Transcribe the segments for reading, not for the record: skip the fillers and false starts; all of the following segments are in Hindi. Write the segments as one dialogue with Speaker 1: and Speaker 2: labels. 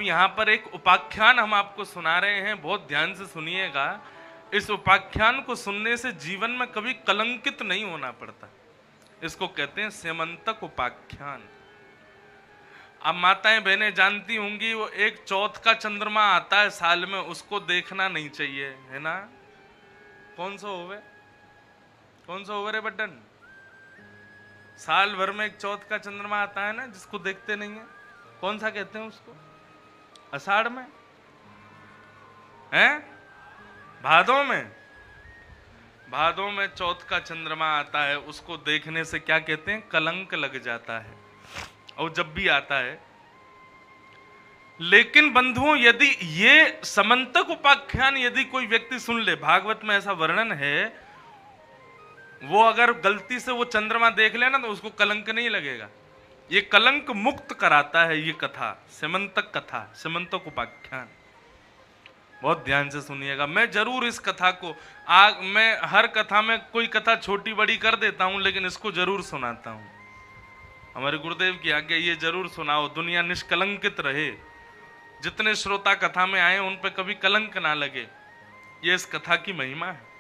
Speaker 1: यहाँ पर एक उपाख्यान हम आपको सुना रहे हैं, बहुत ध्यान से सुनिएगा। इस उपाख्यान को सुनने से जीवन में कभी कलंकित नहीं होना पड़ता। इसको कहते हैं स्यमंतक उपाख्यान। अब माताएं बहनें जानती होंगी, वो एक चौथ का चंद्रमा आता है साल में, उसको देखना नहीं चाहिए, है ना? कौन सा होवे रे बटन? साल भर में एक चौथ का चंद्रमा आता है ना, जिसको देखते नहीं है। कौन सा कहते हैं उसको? आषाढ़ में है? भादों में? भादों में चौथ का चंद्रमा आता है, उसको देखने से क्या कहते हैं? कलंक लग जाता है, और जब भी आता है। लेकिन बंधुओं, यदि ये समंतक उपाख्यान यदि कोई व्यक्ति सुन ले, भागवत में ऐसा वर्णन है, वो अगर गलती से वो चंद्रमा देख लेना तो उसको कलंक नहीं लगेगा। ये कलंक मुक्त कराता है ये कथा, स्यमंतक कथा, स्यमंतक उपाख्यान। बहुत ध्यान से सुनिएगा। मैं जरूर इस कथा को मैं हर कथा में कोई कथा छोटी बड़ी कर देता हूं, लेकिन इसको जरूर सुनाता हूं। हमारे गुरुदेव की आज्ञा, ये जरूर सुनाओ, दुनिया निष्कलंकित रहे। जितने श्रोता कथा में आए उन पे कभी कलंक ना लगे, ये इस कथा की महिमा है।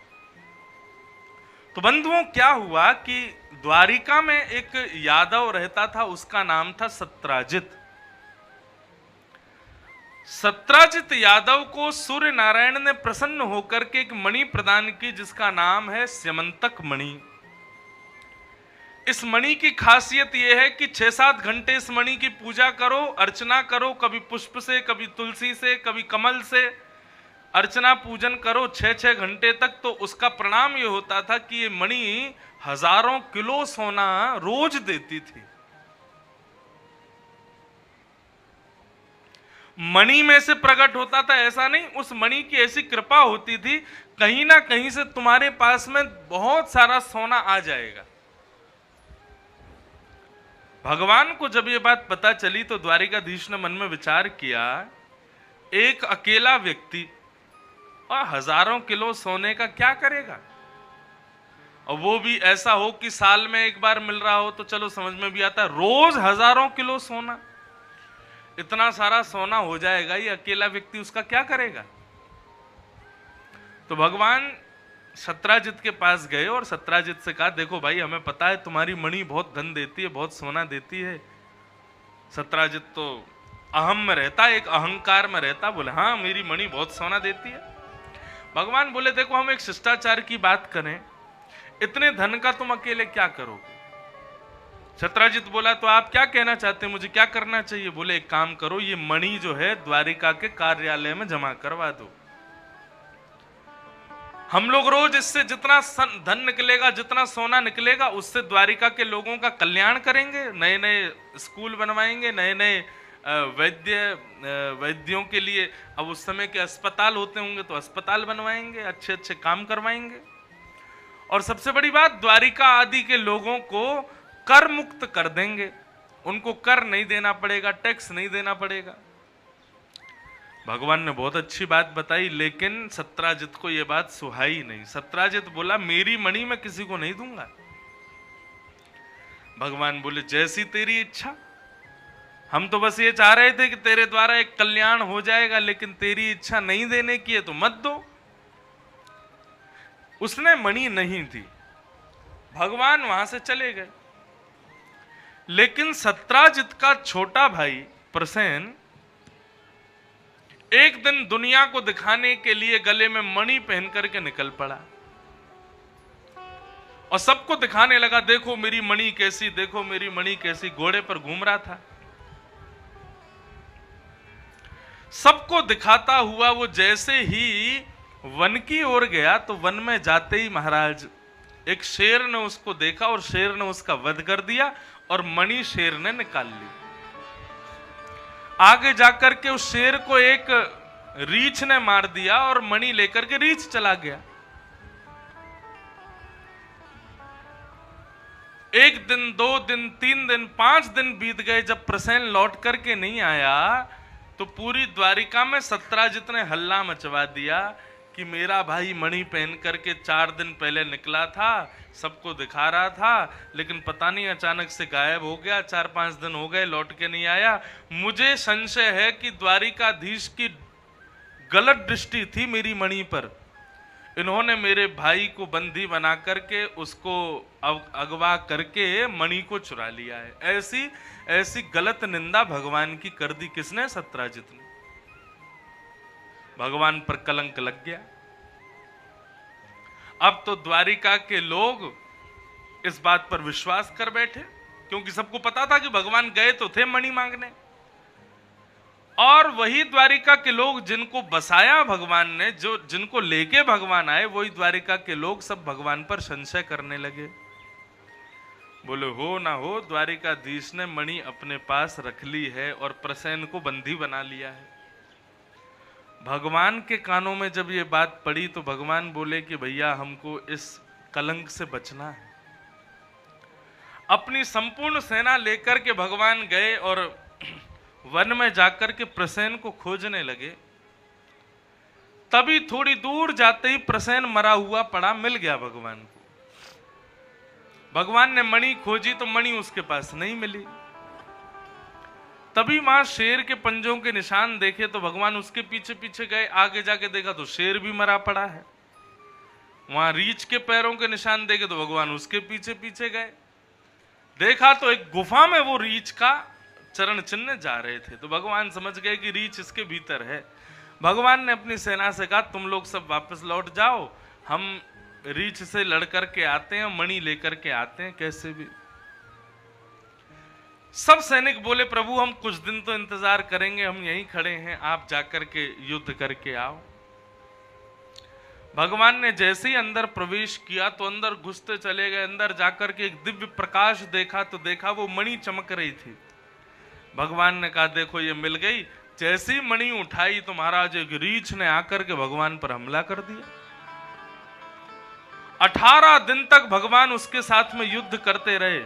Speaker 1: तो बंधुओं, क्या हुआ कि द्वारिका में एक यादव रहता था, उसका नाम था सत्राजित। सत्राजित यादव को सूर्य नारायण ने प्रसन्न होकर के एक मणि प्रदान की, जिसका नाम है स्यमंतक मणि। इस मणि की खासियत यह है कि 6-7 घंटे इस मणि की पूजा करो, अर्चना करो, कभी पुष्प से, कभी तुलसी से, कभी कमल से अर्चना पूजन करो 6-6 घंटे तक। तो उसका परिणाम यह होता था कि ये मणि हजारों किलो सोना रोज देती थी। मणि में से प्रकट होता था ऐसा नहीं, उस मणि की ऐसी कृपा होती थी, कहीं ना कहीं से तुम्हारे पास में बहुत सारा सोना आ जाएगा। भगवान को जब ये बात पता चली तो द्वारिकाधीश ने मन में विचार किया, एक अकेला व्यक्ति और हजारों किलो सोने का क्या करेगा? और वो भी ऐसा हो कि साल में एक बार मिल रहा हो तो चलो समझ में भी आता, रोज हजारों किलो सोना, इतना सारा सोना हो जाएगा, ये अकेला व्यक्ति उसका क्या करेगा? तो भगवान सत्राजित के पास गए और सत्राजित से कहा, देखो भाई, हमें पता है तुम्हारी मणि बहुत धन देती है, बहुत सोना देती है। सत्राजित तो अहम में रहता, एक अहंकार में रहता, बोले हाँ मेरी मणि बहुत सोना देती है। भगवान बोले, देखो हम एक शिष्टाचार की बात करें, इतने धन का तुम अकेले क्या करोगे? सत्राजित बोला, तो आप क्या कहना चाहते हैं, मुझे क्या करना चाहिए? बोले, एक काम करो, ये मणि जो है द्वारिका के कार्यालय में जमा करवा दो। हम लोग रोज इससे जितना धन निकलेगा, जितना सोना निकलेगा, उससे द्वारिका के लोगों का कल्याण करेंगे, नए नए स्कूल बनवाएंगे, नए नए वैद्यों के लिए, अब उस समय के अस्पताल होते होंगे तो अस्पताल बनवाएंगे, अच्छे अच्छे काम करवाएंगे। और सबसे बड़ी बात, द्वारिका आदि के लोगों को कर मुक्त कर देंगे, उनको कर नहीं देना पड़ेगा, टैक्स नहीं देना पड़ेगा। भगवान ने बहुत अच्छी बात बताई, लेकिन सत्राजित को यह बात सुहाई नहीं। सत्राजित बोला, मेरी मणि मैं किसी को नहीं दूंगा। भगवान बोले, जैसी तेरी इच्छा, हम तो बस ये चाह रहे थे कि तेरे द्वारा एक कल्याण हो जाएगा, लेकिन तेरी इच्छा नहीं देने की है तो मत दो। उसने मणि नहीं दी, भगवान वहां से चले गए। लेकिन सत्राजित का छोटा भाई प्रसेन एक दिन दुनिया को दिखाने के लिए गले में मणि पहन करके निकल पड़ा और सबको दिखाने लगा, देखो मेरी मणि कैसी, देखो मेरी मणि कैसी। घोड़े पर घूम रहा था, सबको दिखाता हुआ वो जैसे ही वन की ओर गया तो वन में जाते ही महाराज एक शेर ने उसको देखा और शेर ने उसका वध कर दिया और मणि शेर ने निकाल ली। आगे जाकर के उस शेर को एक रीछ ने मार दिया और मणि लेकर के रीछ चला गया। एक दिन, 2 दिन, 3 दिन, 5 दिन बीत गए। जब प्रसेन लौट करके नहीं आया तो पूरी द्वारिका में सत्राजित ने हल्ला मचवा दिया कि मेरा भाई मणि पहन करके 4 दिन पहले निकला था, सबको दिखा रहा था, लेकिन पता नहीं अचानक से गायब हो गया, 4-5 दिन हो गए लौट के नहीं आया। मुझे संशय है कि द्वारिकाधीश की गलत दृष्टि थी मेरी मणि पर, इन्होंने मेरे भाई को बंदी बना करके उसको अगवा करके मणि को चुरा लिया है। ऐसी ऐसी गलत निंदा भगवान की कर दी किसने? सत्राजित ने। भगवान पर कलंक लग गया। अब तो द्वारिका के लोग इस बात पर विश्वास कर बैठे, क्योंकि सबको पता था कि भगवान गए तो थे मणि मांगने, और वही द्वारिका के लोग जिनको बसाया भगवान ने, जो जिनको लेके भगवान आए, वही द्वारिका के लोग सब भगवान पर संशय करने लगे। बोले हो ना हो द्वारिकाधीश ने मणि अपने पास रख ली है और प्रसेन को बंदी बना लिया है। भगवान के कानों में जब ये बात पड़ी तो भगवान बोले कि भैया हमको इस कलंक से बचना है। अपनी संपूर्ण सेना लेकर के भगवान गए और वन में जाकर के प्रसेन को खोजने लगे। तभी थोड़ी दूर जाते ही प्रसेन मरा हुआ पड़ा मिल गया भगवान को। भगवान ने मणि खोजी तो मणि उसके पास नहीं मिली। तभी वहां शेर के पंजों के निशान देखे तो भगवान उसके पीछे पीछे गए, आगे जाके देखा तो शेर भी मरा पड़ा है। वहां रीछ के पैरों के निशान देखे तो भगवान उसके पीछे पीछे गए, देखा तो एक गुफा में वो रीछ का चरण चिन्ह जा रहे थे। तो भगवान समझ गए कि रीछ इसके भीतर है। भगवान ने अपनी सेना से कहा तुम लोग सब वापस लौट जाओ, हम रीछ से लड़ करके आते हैं, मणि लेकर के आते हैं कैसे भी। सब सैनिक बोले प्रभु हम कुछ दिन तो इंतजार करेंगे, हम यहीं खड़े हैं, आप जाकर के युद्ध करके आओ। भगवान ने जैसे ही अंदर प्रवेश किया तो अंदर घुसते चले गए। अंदर जाकर के एक दिव्य प्रकाश देखा तो देखा वो मणि चमक रही थी। भगवान ने कहा देखो ये मिल गई। जैसी मणि उठाई तो महाराज एक रीछ ने आकर के भगवान पर हमला कर दिया। 18 दिन तक भगवान उसके साथ में युद्ध करते रहे।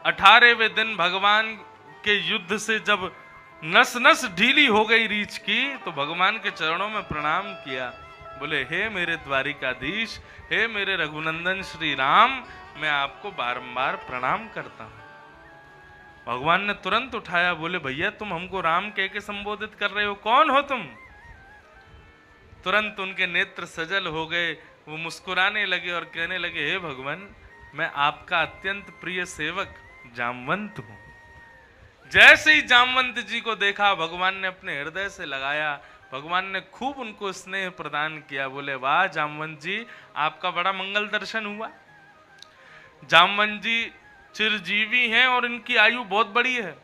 Speaker 1: 18वें दिन भगवान के युद्ध से जब नस नस ढीली हो गई रीछ की तो भगवान के चरणों में प्रणाम किया। बोले हे मेरे द्वारिकाधीश, हे मेरे रघुनंदन श्री राम, मैं आपको बारंबार प्रणाम करता हूं। भगवान ने तुरंत उठाया, बोले भैया तुम हमको राम कह के संबोधित कर रहे हो, कौन हो तुम? तुरंत उनके नेत्र सजल हो गए, वो मुस्कुराने लगे और कहने लगे हे भगवान, मैं आपका अत्यंत प्रिय सेवक जामवंत हूं। जैसे ही जामवंत जी को देखा भगवान ने अपने हृदय से लगाया। भगवान ने खूब उनको स्नेह प्रदान किया। बोले वाह जामवंत जी, आपका बड़ा मंगल दर्शन हुआ। जामवंत जी चिरजीवी हैं और इनकी आयु बहुत बड़ी है।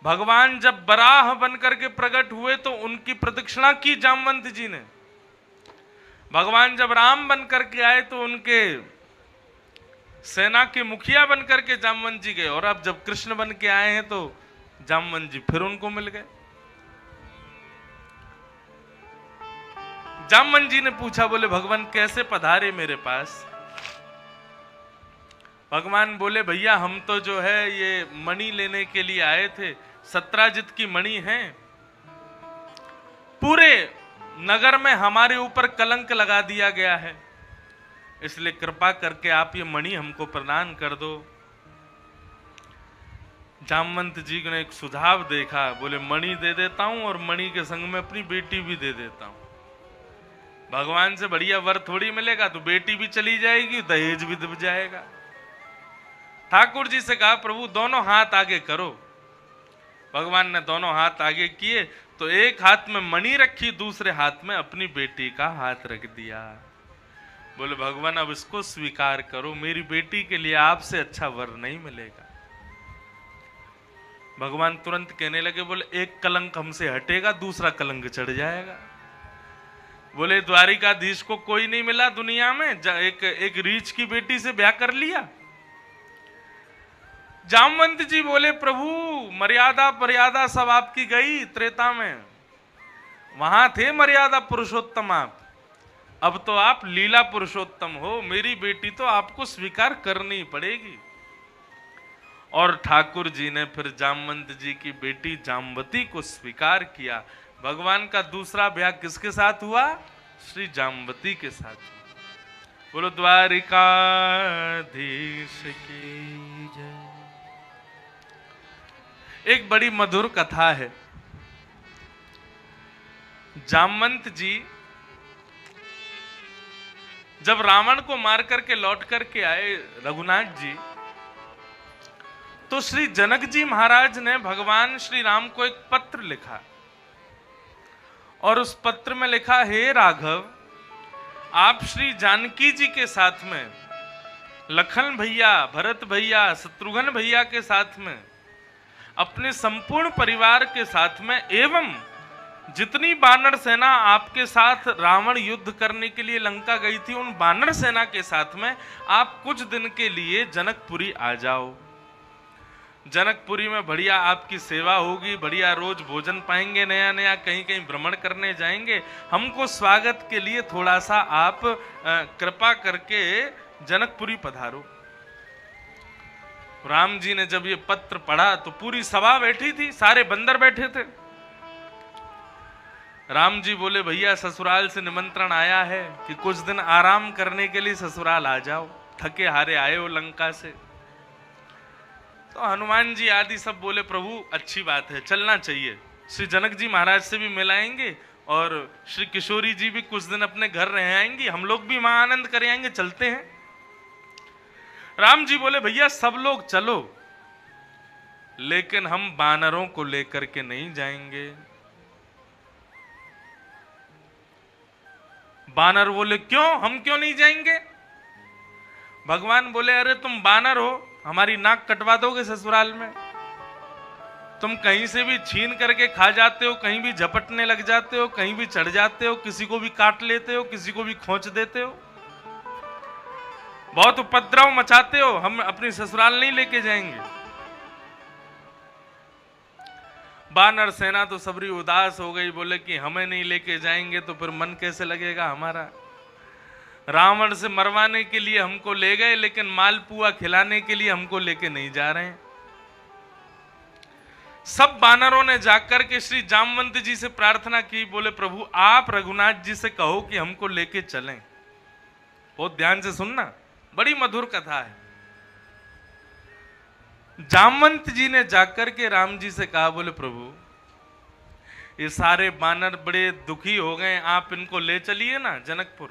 Speaker 1: भगवान जब बराह बन करके प्रकट हुए तो उनकी प्रदक्षिणा की जामवंत जी ने। भगवान जब राम बन करके आए तो उनके सेना के मुखिया बन करके जामवंत जी गए, और अब जब कृष्ण बन के आए हैं तो जामवंत जी फिर उनको मिल गए। जामवंत जी ने पूछा, बोले भगवान कैसे पधारे मेरे पास? भगवान बोले भैया हम तो जो है ये मणि लेने के लिए आए थे, सत्राजित की मणि है। पूरे नगर में हमारे ऊपर कलंक लगा दिया गया है, इसलिए कृपा करके आप ये मणि हमको प्रदान कर दो। जामवंत जी ने एक सुझाव देखा, बोले मणि दे देता हूं और मणि के संग में अपनी बेटी भी दे देता हूं। भगवान से बढ़िया वर थोड़ी मिलेगा, तो बेटी भी चली जाएगी, दहेज भी दब जाएगा। ठाकुर जी से कहा प्रभु दोनों हाथ आगे करो। भगवान ने दोनों हाथ आगे किए तो एक हाथ में मणि रखी, दूसरे हाथ में अपनी बेटी का हाथ रख दिया। बोले भगवान अब इसको स्वीकार करो, मेरी बेटी के लिए आपसे अच्छा वर नहीं मिलेगा। भगवान तुरंत कहने लगे, बोले एक कलंक हमसे हटेगा, दूसरा कलंक चढ़ जाएगा। बोले द्वारिकाधीश को कोई नहीं मिला दुनिया में, एक रीछ की बेटी से ब्याह कर लिया। जामवंत जी बोले प्रभु मर्यादा मर्यादा सब आपकी गई त्रेता में, वहां थे मर्यादा पुरुषोत्तम आप, अब तो आप लीला पुरुषोत्तम हो, मेरी बेटी तो आपको स्वीकार करनी पड़ेगी। और ठाकुर जी ने फिर जामवंत जी की बेटी जामवती को स्वीकार किया। भगवान का दूसरा ब्याह किसके साथ हुआ? श्री जाम्बती के साथ। बोलो द्वारिकाधीश की जय। एक बड़ी मधुर कथा है। जामवंत जी जब रावण को मार करके लौट करके आए रघुनाथ जी, तो श्री जनक जी महाराज ने भगवान श्री राम को एक पत्र लिखा और उस पत्र में लिखा, हे राघव, आप श्री जानकी जी के साथ में, लखन भैया, भरत भैया, शत्रुघ्न भैया के साथ में, अपने संपूर्ण परिवार के साथ में एवं जितनी बानर सेना आपके साथ रावण युद्ध करने के लिए लंका गई थी, उन बानर सेना के साथ में आप कुछ दिन के लिए जनकपुरी आ जाओ। जनकपुरी में बढ़िया आपकी सेवा होगी, बढ़िया रोज भोजन पाएंगे, नया नया, कहीं कहीं भ्रमण करने जाएंगे। हमको स्वागत के लिए थोड़ा सा आप कृपा करके जनकपुरी पधारो। राम जी ने जब ये पत्र पढ़ा तो पूरी सभा बैठी थी, सारे बंदर बैठे थे। राम जी बोले, भैया ससुराल से निमंत्रण आया है कि कुछ दिन आराम करने के लिए ससुराल आ जाओ, थके हारे आए हो लंका से। तो हनुमान जी आदि सब बोले, प्रभु अच्छी बात है, चलना चाहिए। श्री जनक जी महाराज से भी मिलाएंगे और श्री किशोरी जी भी कुछ दिन अपने घर रह आएंगी, हम लोग भी वहां आनंद कर आएंगे, चलते हैं। राम जी बोले, भैया सब लोग चलो, लेकिन हम बानरों को लेकर के नहीं जाएंगे। बानर बोले, क्यों, हम क्यों नहीं जाएंगे? भगवान बोले, अरे तुम बानर हो, हमारी नाक कटवा दोगे ससुराल में? तुम कहीं से भी छीन करके खा जाते हो, कहीं भी झपटने लग जाते हो, कहीं भी चढ़ जाते हो, किसी को भी काट लेते हो, किसी को भी खोंच देते हो, बहुत उपद्रव मचाते हो, हम अपनी ससुराल नहीं लेके जाएंगे। बानर सेना तो सबरी उदास हो गई, बोले कि हमें नहीं लेके जाएंगे तो फिर मन कैसे लगेगा हमारा। रावण से मरवाने के लिए हमको ले गए, लेकिन मालपुआ खिलाने के लिए हमको लेके नहीं जा रहे हैं। सब बानरों ने जाकर के श्री जामवंत जी से प्रार्थना की, बोले प्रभु आप रघुनाथ जी से कहो कि हमको लेके चलें। बहुत ध्यान से सुनना, बड़ी मधुर कथा है। जामवंत जी ने जाकर के राम जी से कहा, बोले प्रभु ये सारे बानर बड़े दुखी हो गए, आप इनको ले चलिए ना जनकपुर।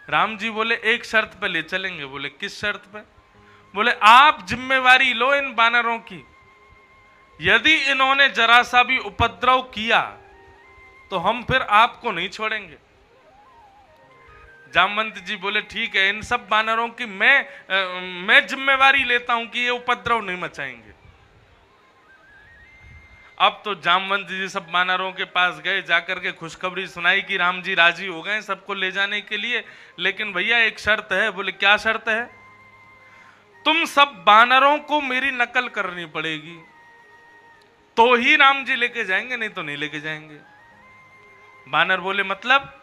Speaker 1: राम जी बोले, एक शर्त पे ले चलेंगे। बोले किस शर्त पे? बोले आप जिम्मेवारी लो इन बानरों की, यदि इन्होंने जरा सा भी उपद्रव किया तो हम फिर आपको नहीं छोड़ेंगे। जामवंत जी बोले ठीक है, इन सब बानरों की मैं जिम्मेवारी लेता हूं कि ये उपद्रव नहीं मचाएंगे। अब तो जामवंत जी सब बानरों के पास गए, जाकर के खुशखबरी सुनाई कि राम जी राजी हो गए सबको ले जाने के लिए, लेकिन भैया एक शर्त है। बोले क्या शर्त है? तुम सब बानरों को मेरी नकल करनी पड़ेगी, तो ही राम जी लेके जाएंगे, नहीं तो नहीं लेके जाएंगे। बानर बोले मतलब?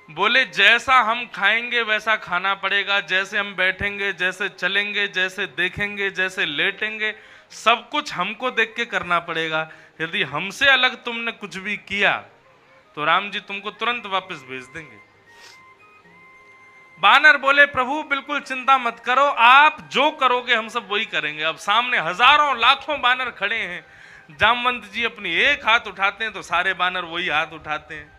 Speaker 1: बोले जैसा हम खाएंगे वैसा खाना पड़ेगा, जैसे हम बैठेंगे, जैसे चलेंगे, जैसे देखेंगे, जैसे लेटेंगे, सब कुछ हमको देख के करना पड़ेगा। यदि हमसे अलग तुमने कुछ भी किया तो राम जी तुमको तुरंत वापस भेज देंगे। बानर बोले प्रभु बिल्कुल चिंता मत करो, आप जो करोगे हम सब वही करेंगे। अब सामने हजारों लाखों बानर खड़े हैं, जामवंत जी अपनी एक हाथ उठाते हैं तो सारे बानर वही हाथ उठाते हैं।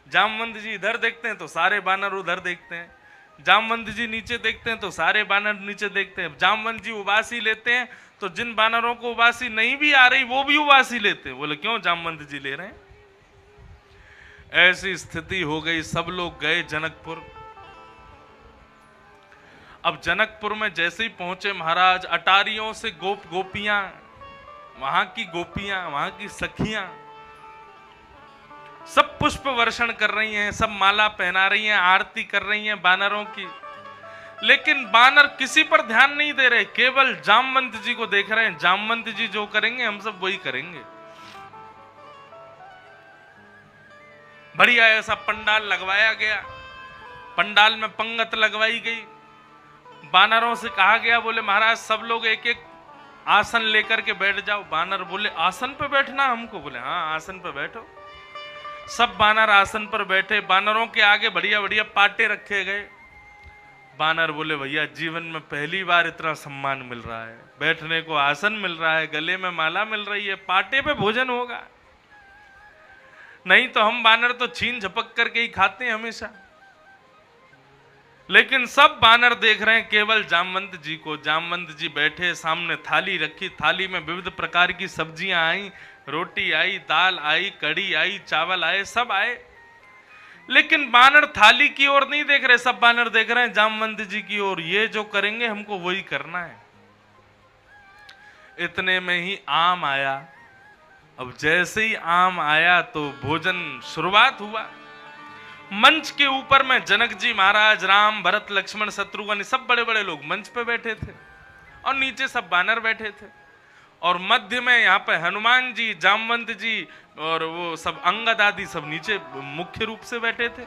Speaker 1: जामवंत जी इधर देखते हैं तो सारे बानर उधर देखते हैं। जामवंत जी नीचे देखते हैं तो सारे बानर नीचे देखते हैं। जामवंत जी उबासी लेते हैं तो जिन बानरों को उबासी नहीं भी आ रही वो भी उबासी लेते हैं। बोले क्यों जामवंत जी ले रहे हैं? ऐसी स्थिति हो गई, सब लोग गए जनकपुर। अब जनकपुर में जैसे ही पहुंचे महाराज, अटारियों से गोपियां, वहां की गोपियां, वहां की सखियां सब पुष्प वर्षण कर रही हैं, सब माला पहना रही हैं, आरती कर रही हैं बानरों की, लेकिन बानर किसी पर ध्यान नहीं दे रहे, केवल जामवंत जी को देख रहे हैं। जामवंत जी जो करेंगे हम सब वही करेंगे। बढ़िया ऐसा पंडाल लगवाया गया, पंडाल में पंगत लगवाई गई। बानरों से कहा गया, बोले महाराज सब लोग एक एक आसन लेकर के बैठ जाओ। बानर बोले आसन पे बैठना हमको? बोले हाँ आसन पे बैठो। सब बानर आसन पर बैठे, बानरों के आगे बढ़िया बढ़िया पाटे रखे गए। बानर बोले भैया जीवन में पहली बार इतना सम्मान मिल रहा है, बैठने को आसन मिल रहा है, गले में माला मिल रही है, पाटे पे भोजन होगा। नहीं तो हम बानर तो छीन झपक करके ही खाते हैं हमेशा। लेकिन सब बानर देख रहे हैं केवल जामवंत जी को। जामवंत जी बैठे, सामने थाली रखी, थाली में विविध प्रकार की सब्जियां आई, रोटी आई, दाल आई, कढ़ी आई, चावल आए, सब आए। लेकिन बानर थाली की ओर नहीं देख रहे, सब बानर देख रहे हैं जामवंत जी की ओर। ये जो करेंगे हमको वही करना है। इतने में ही आम आया। अब जैसे ही आम आया तो भोजन शुरुआत हुआ। मंच के ऊपर में जनक जी महाराज, राम, भरत, लक्ष्मण, शत्रुघ्न, सब बड़े बड़े लोग मंच पे बैठे थे और नीचे सब बानर बैठे थे। और मध्य में यहाँ पे हनुमान जी, जामवंत जी और वो सब अंगद आदि सब नीचे मुख्य रूप से बैठे थे।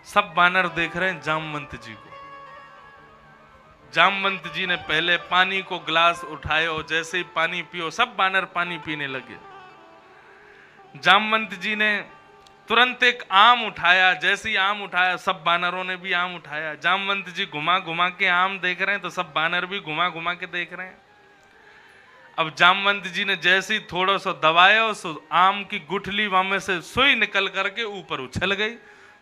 Speaker 1: सब बानर देख रहे हैं जामवंत जी को। जामवंत जी ने पहले पानी को ग्लास उठाया और जैसे ही पानी पियो सब बानर पानी पीने लगे। जामवंत जी ने तुरंत एक आम उठाया, जैसे ही आम उठाया सब बानरों ने भी आम उठाया। जामवंत जी घुमा घुमा के आम देख रहे हैं तो सब बानर भी घुमा घुमा के देख रहे हैं। अब जामवंत जी ने जैसे ही थोड़ा सा दबाया, उस आम की गुठली वहां में से सुई निकल करके ऊपर उछल गई।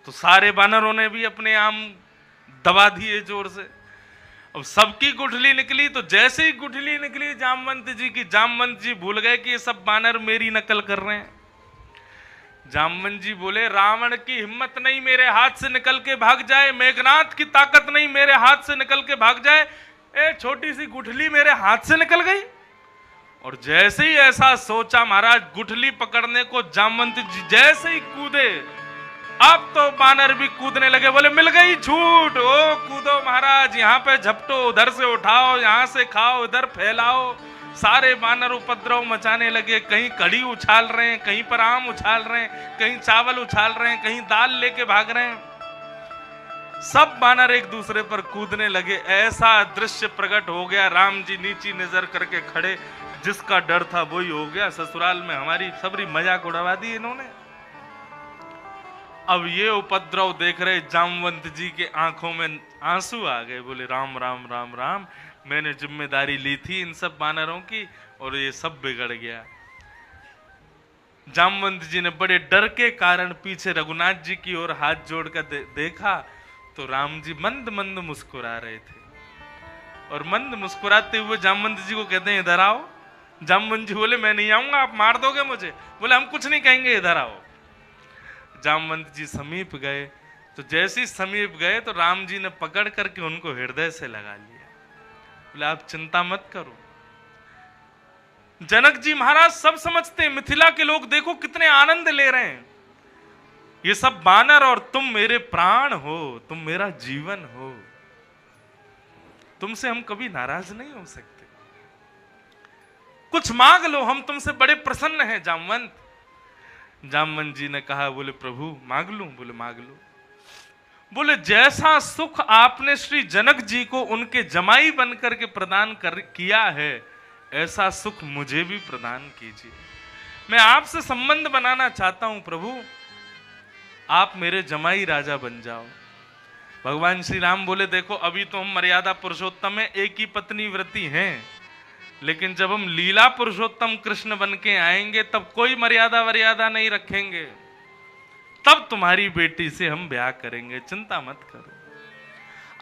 Speaker 1: तो सारे बानरों ने भी अपने आम दबा दिए जोर से। अब सबकी गुठली निकली, तो जैसे ही गुठली निकली जामवंत जी की, जामवंत जी भूल गए कि ये सब बानर मेरी नकल कर रहे हैं। जामवंत जी बोले रावण की हिम्मत नहीं मेरे हाथ से निकल के भाग जाए, मेघनाथ की ताकत नहीं मेरे हाथ से निकल के भाग जाए, ए छोटी सी गुठली मेरे हाथ से निकल गई। और जैसे ही ऐसा सोचा महाराज, गुठली पकड़ने को जामवंत जी जैसे ही कूदे, अब तो बानर भी कूदने लगे। बोले मिल गई छूट, ओ कूदो महाराज, यहाँ पे झपटो, उधर से उठाओ, यहाँ से खाओ, इधर फैलाओ। सारे बानर उपद्रव मचाने लगे। कहीं कढ़ी उछाल रहे हैं, कहीं पर आम उछाल रहे हैं, कहीं चावल उछाल रहे हैं, कहीं दाल लेके भाग रहे हैं। सब बानर एक दूसरे पर कूदने लगे। ऐसा दृश्य प्रकट हो गया। राम जी नीची नजर करके खड़े, जिसका डर था वही हो गया। ससुराल में हमारी सबरी मजाक उड़वा दी इन्होंने। अब ये उपद्रव देख रहे जामवंत जी के आंखों में आंसू आ गए। बोले राम राम राम राम, मैंने जिम्मेदारी ली थी इन सब बानरों की और ये सब बिगड़ गया। जामवंत जी ने बड़े डर के कारण पीछे रघुनाथ जी की ओर हाथ जोड़कर देखा तो राम जी मंद मंद मुस्कुरा रहे थे। और मंद मुस्कुराते हुए जामवंत जी को कहते हैं इधर आओ। जामवंत जी बोले मैं नहीं आऊंगा, आप मार दोगे मुझे। बोले हम कुछ नहीं कहेंगे, इधर आओ। जामवंत जी समीप गए, तो जैसे ही समीप गए तो राम जी ने पकड़ करके उनको हृदय से लगा लिया। बोले आप चिंता मत करो। जनक जी महाराज सब समझते हैं, मिथिला के लोग देखो कितने आनंद ले रहे हैं। ये सब बानर और तुम मेरे प्राण हो, तुम मेरा जीवन हो, तुमसे हम कभी नाराज नहीं हो सकते। कुछ मांग लो, हम तुमसे बड़े प्रसन्न हैं जामवंत। जामवंत जी ने कहा, बोले प्रभु मांग लूं? बोले मांग लो। बोले जैसा सुख आपने श्री जनक जी को उनके जमाई बनकर के प्रदान किया है, ऐसा सुख मुझे भी प्रदान कीजिए। मैं आपसे संबंध बनाना चाहता हूं प्रभु, आप मेरे जमाई राजा बन जाओ। भगवान श्री राम बोले देखो अभी तो हम मर्यादा पुरुषोत्तम है, एक ही पत्नी व्रती हैं, लेकिन जब हम लीला पुरुषोत्तम कृष्ण बन के आएंगे तब कोई मर्यादा नहीं रखेंगे, तब तुम्हारी बेटी से हम ब्याह करेंगे, चिंता मत करो।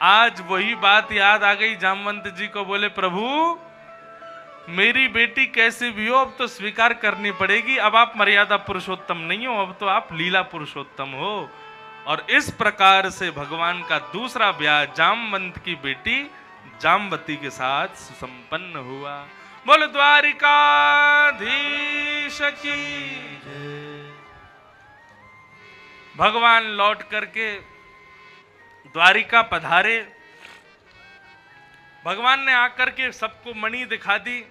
Speaker 1: आज वही बात याद आ गई जामवंत जी को। बोले प्रभु मेरी बेटी कैसे भी हो, अब तो स्वीकार करनी पड़ेगी, अब आप मर्यादा पुरुषोत्तम नहीं हो, अब तो आप लीला पुरुषोत्तम हो। और इस प्रकार से भगवान का दूसरा ब्याह जामवंत की बेटी जामवती के साथ सुसंपन्न हुआ। बोल द्वारिकाधीश की। भगवान लौट करके द्वारिका पधारे। भगवान ने आकर के सबको मणि दिखा दी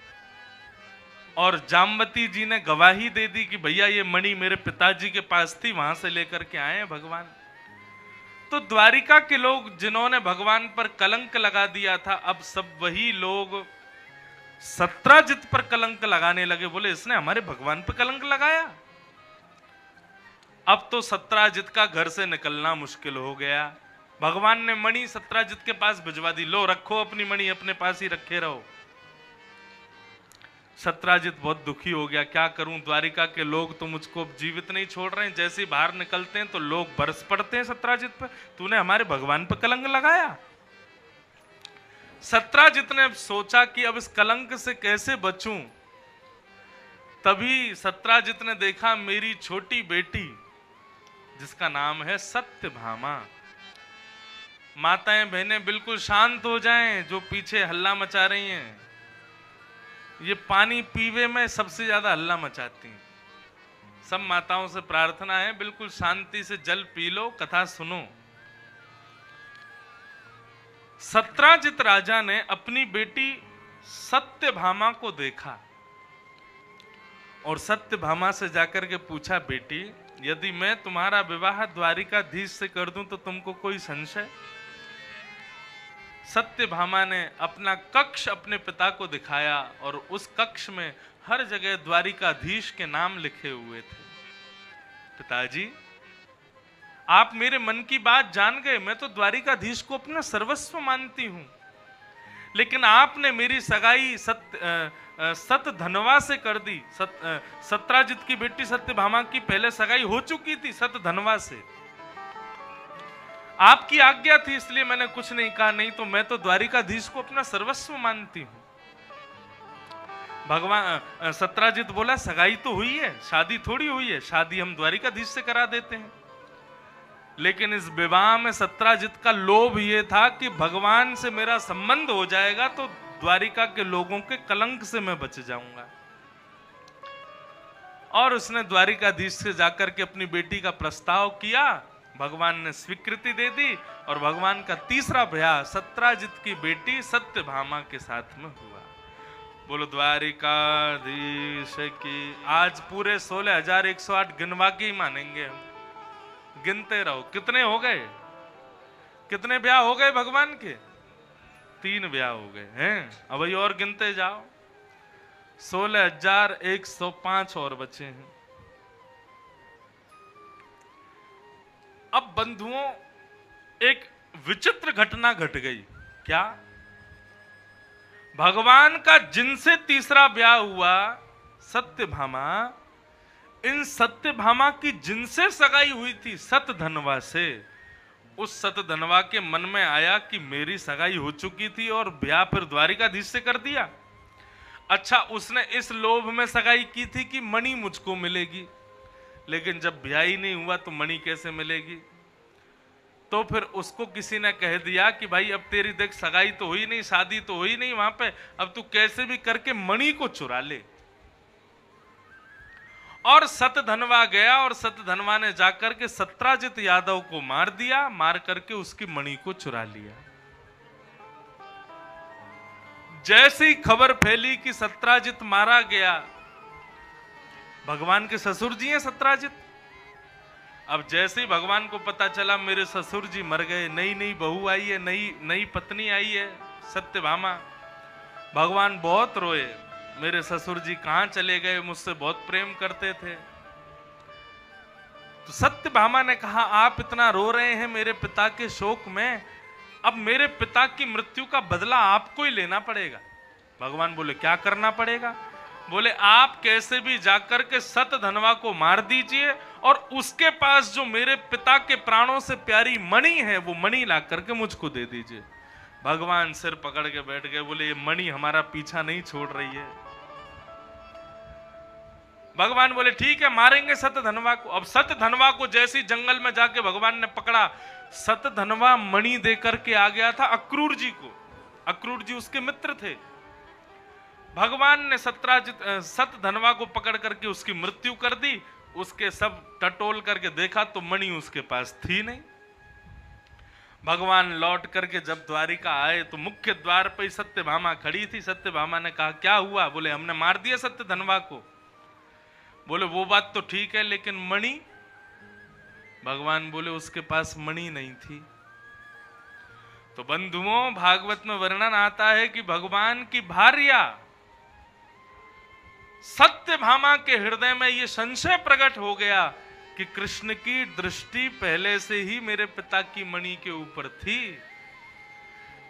Speaker 1: और जामवती जी ने गवाही दे दी कि भैया ये मणि मेरे पिताजी के पास थी, वहां से लेकर के आए भगवान। तो द्वारिका के लोग जिन्होंने भगवान पर कलंक लगा दिया था, अब सब वही लोग सत्राजित पर कलंक लगाने लगे। बोले इसने हमारे भगवान पर कलंक लगाया। अब तो सत्राजित का घर से निकलना मुश्किल हो गया। भगवान ने मणि सत्राजित के पास भिजवा दी, लो रखो अपनी मणि, अपने पास ही रखे रहो। सत्राजित बहुत दुखी हो गया, क्या करूं, द्वारिका के लोग तो मुझको जीवित नहीं छोड़ रहे हैं। जैसे ही बाहर निकलते हैं तो लोग बरस पड़ते हैं सत्राजित पर, तूने हमारे भगवान पर कलंक लगाया। सत्राजित ने सोचा कि अब इस कलंक से कैसे बचूं। तभी सत्राजित ने देखा मेरी छोटी बेटी जिसका नाम है सत्यभामा। माताएं बहनें बिल्कुल शांत हो जाएं, जो पीछे हल्ला मचा रही हैं। ये पानी पीवे में सबसे ज्यादा हल्ला मचाती हैं। सब माताओं से प्रार्थना है बिल्कुल शांति से जल पी लो, कथा सुनो। सत्राजित राजा ने अपनी बेटी सत्यभामा को देखा और सत्यभामा से जाकर के पूछा, बेटी यदि मैं तुम्हारा विवाह द्वारिकाधीश से कर दूं तो तुमको कोई संशय? सत्यभामा ने अपना कक्ष अपने पिता को दिखाया और उस कक्ष में हर जगह द्वारिकाधीश के नाम लिखे हुए थे। पिताजी, आप मेरे मन की बात जान गए। मैं तो द्वारिकाधीश को अपना सर्वस्व मानती हूं, लेकिन आपने मेरी सगाई सतधनवा से कर दी। सत्राजित की बेटी सत्यभामा की पहले सगाई हो चुकी थी सतधनवा से। आपकी आज्ञा थी इसलिए मैंने कुछ नहीं कहा, नहीं तो मैं तो द्वारिकाधीश को अपना सर्वस्व मानती हूं। भगवान सत्राजित बोला, सगाई तो हुई है, शादी थोड़ी हुई है, शादी हम द्वारिकाधीश से करा देते हैं। लेकिन इस विवाह में सत्राजित का लोभ यह था कि भगवान से मेरा संबंध हो जाएगा तो द्वारिका के लोगों के कलंक से मैं बच जाऊंगा। और उसने द्वारिकाधीश से जाकर के अपनी बेटी का प्रस्ताव किया। भगवान ने स्वीकृति दे दी और भगवान का तीसरा ब्याह सत्राजित की बेटी सत्यभामा के साथ में हुआ। बोलो द्वारिकाधीश की। आज पूरे 16,108 गिनवा के ही मानेंगे हम। गिनते रहो, कितने हो गए, कितने ब्याह हो गए भगवान के? 3 ब्याह हो गए हैं। अब वही और गिनते जाओ, 16,105 और बचे हैं। अब बंधुओं, एक विचित्र घटना घट गई। क्या? भगवान का जिनसे तीसरा ब्याह हुआ सत्यभामा, इन सत्यभामा की जिनसे सगाई हुई थी सतधनवा से, उस सतधनवा के मन में आया कि मेरी सगाई हो चुकी थी और ब्याह फिर द्वारिकाधीश से कर दिया। अच्छा, उसने इस लोभ में सगाई की थी कि मणि मुझको मिलेगी, लेकिन जब ब्याह ही नहीं हुआ तो मणि कैसे मिलेगी? तो फिर उसको किसी ने कह दिया कि भाई अब तेरी देख सगाई तो हुई नहीं, शादी तो हुई नहीं वहां पे, अब तू कैसे भी करके मणि को चुरा ले। और सतधनवा गया और सतधनवा ने जाकर के सत्राजित यादव को मार दिया, मार करके उसकी मणि को चुरा लिया। जैसे ही खबर फैली कि सत्राजित मारा गया, भगवान के ससुर जी हैं सत्राजित, अब जैसे ही भगवान को पता चला मेरे ससुर जी मर गए, नई नई बहू आई है, नई पत्नी आई है सत्यभामा, भगवान बहुत रोए। मेरे ससुर जी कहां चले गए, मुझसे बहुत प्रेम करते थे। तो सत्यभामा ने कहा, आप इतना रो रहे हैं मेरे पिता के शोक में, अब मेरे पिता की मृत्यु का बदला आपको ही लेना पड़ेगा। भगवान बोले, क्या करना पड़ेगा? बोले, आप कैसे भी जाकर के सतधनवा को मार दीजिए और उसके पास जो मेरे पिता के प्राणों से प्यारी मणि है वो मणि ला करके मुझको दे दीजिए। भगवान सिर पकड़ के बैठ गए, बोले ये मणि हमारा पीछा नहीं छोड़ रही है। भगवान बोले ठीक है, मारेंगे सतधनवा को। अब सतधनवा को जैसे ही जंगल में जाके भगवान ने पकड़ा, सतधनवा मणि देकर के आ गया था अक्रूर जी को। अक्रूर जी उसके मित्र थे। भगवान ने सतधनवा को पकड़ करके उसकी मृत्यु कर दी। उसके सब टटोल करके देखा तो मणि उसके पास थी नहीं। भगवान लौट करके जब द्वारिका आए तो मुख्य द्वार पर सत्यभामा खड़ी थी। सत्यभामा ने कहा, क्या हुआ? बोले, हमने मार दिया सत्यधनवा को। बोले, वो बात तो ठीक है, लेकिन मणि? भगवान बोले, उसके पास मणि नहीं थी। तो बंधुओं, भागवत में वर्णन आता है कि भगवान की भार्या सत्यभामा के हृदय में यह संशय प्रकट हो गया कि कृष्ण की दृष्टि पहले से ही मेरे पिता की मणि के ऊपर थी।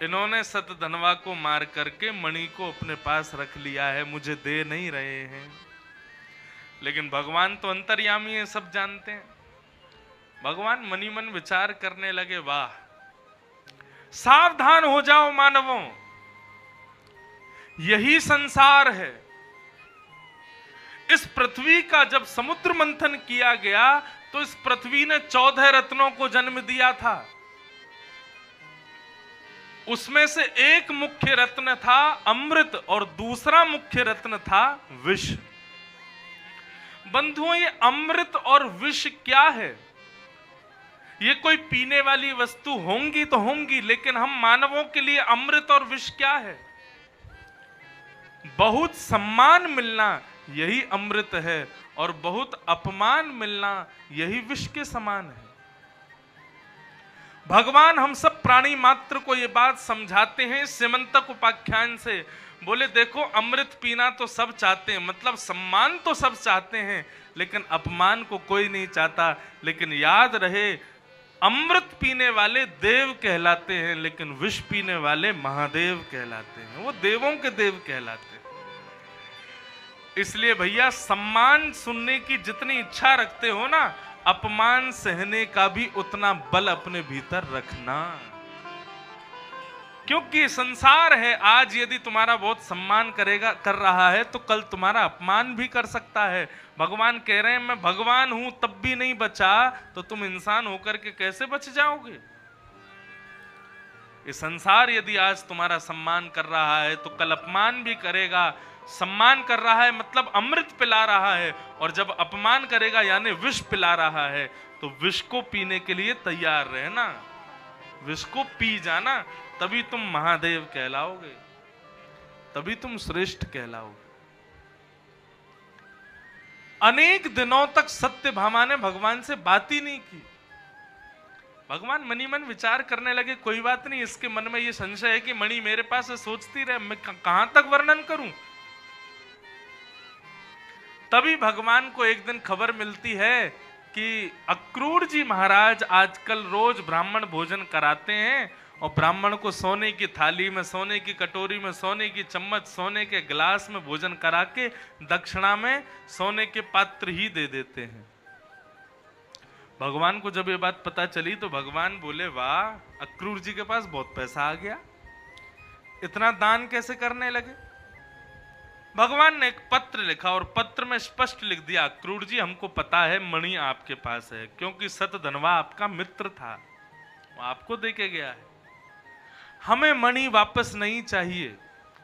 Speaker 1: इन्होंने सतधनवा को मार करके मणि को अपने पास रख लिया है, मुझे दे नहीं रहे हैं। लेकिन भगवान तो अंतर्यामी है, सब जानते हैं। भगवान मनी मन विचार करने लगे, वाह, सावधान हो जाओ मानवों, यही संसार है। इस पृथ्वी का जब समुद्र मंथन किया गया तो इस पृथ्वी ने 14 रत्नों को जन्म दिया था। उसमें से एक मुख्य रत्न था अमृत और दूसरा मुख्य रत्न था विष। बंधुओं, ये अमृत और विष क्या है? ये कोई पीने वाली वस्तु होंगी तो होंगी, लेकिन हम मानवों के लिए अमृत और विष क्या है? बहुत सम्मान मिलना यही अमृत है और बहुत अपमान मिलना यही विष के समान है। भगवान हम सब प्राणी मात्र को ये बात समझाते हैं सेमंतक उपाख्यान से। बोले देखो, अमृत पीना तो सब चाहते हैं, मतलब सम्मान तो सब चाहते हैं, लेकिन अपमान को कोई नहीं चाहता। लेकिन याद रहे, अमृत पीने वाले देव कहलाते हैं, लेकिन विष पीने वाले महादेव कहलाते हैं, वो देवों के देव कहलाते हैं। इसलिए भैया, सम्मान सुनने की जितनी इच्छा रखते हो ना, अपमान सहने का भी उतना बल अपने भीतर रखना। क्योंकि संसार है, आज यदि तुम्हारा बहुत सम्मान कर रहा है तो कल तुम्हारा अपमान भी कर सकता है। भगवान कह रहे हैं, मैं भगवान हूं तब भी नहीं बचा तो तुम इंसान होकर के कैसे बच जाओगे? ये संसार यदि आज तुम्हारा सम्मान कर रहा है तो कल अपमान भी करेगा। सम्मान कर रहा है मतलब अमृत पिला रहा है, और जब अपमान करेगा यानी विष पिला रहा है, तो विष को पीने के लिए तैयार रहना, विष को पी जाना, तभी तुम महादेव कहलाओगे, तभी तुम श्रेष्ठ कहलाओगे। अनेक दिनों तक सत्यभामा ने भगवान से बात ही नहीं की। भगवान मनी मन विचार करने लगे, कोई बात नहीं, इसके मन में ये संशय है कि मणि मेरे पास है, सोचती रहे, मैं कहां तक वर्णन करूं। तभी भगवान को एक दिन खबर मिलती है कि अक्रूर जी महाराज आजकल रोज ब्राह्मण भोजन कराते हैं, और ब्राह्मण को सोने की थाली में, सोने की कटोरी में, सोने की चम्मच, सोने के गिलास में भोजन करा के दक्षिणा में सोने के पात्र ही दे देते हैं। भगवान को जब ये बात पता चली तो भगवान बोले, वाह, अक्रूर जी के पास बहुत पैसा आ गया, इतना दान कैसे करने लगे? भगवान ने एक पत्र लिखा और पत्र में स्पष्ट लिख दिया, अक्रूर जी, हमको पता है मणि आपके पास है, क्योंकि सतधनवा आपका मित्र था, वो आपको दे के गया है। हमें मणि वापस नहीं चाहिए,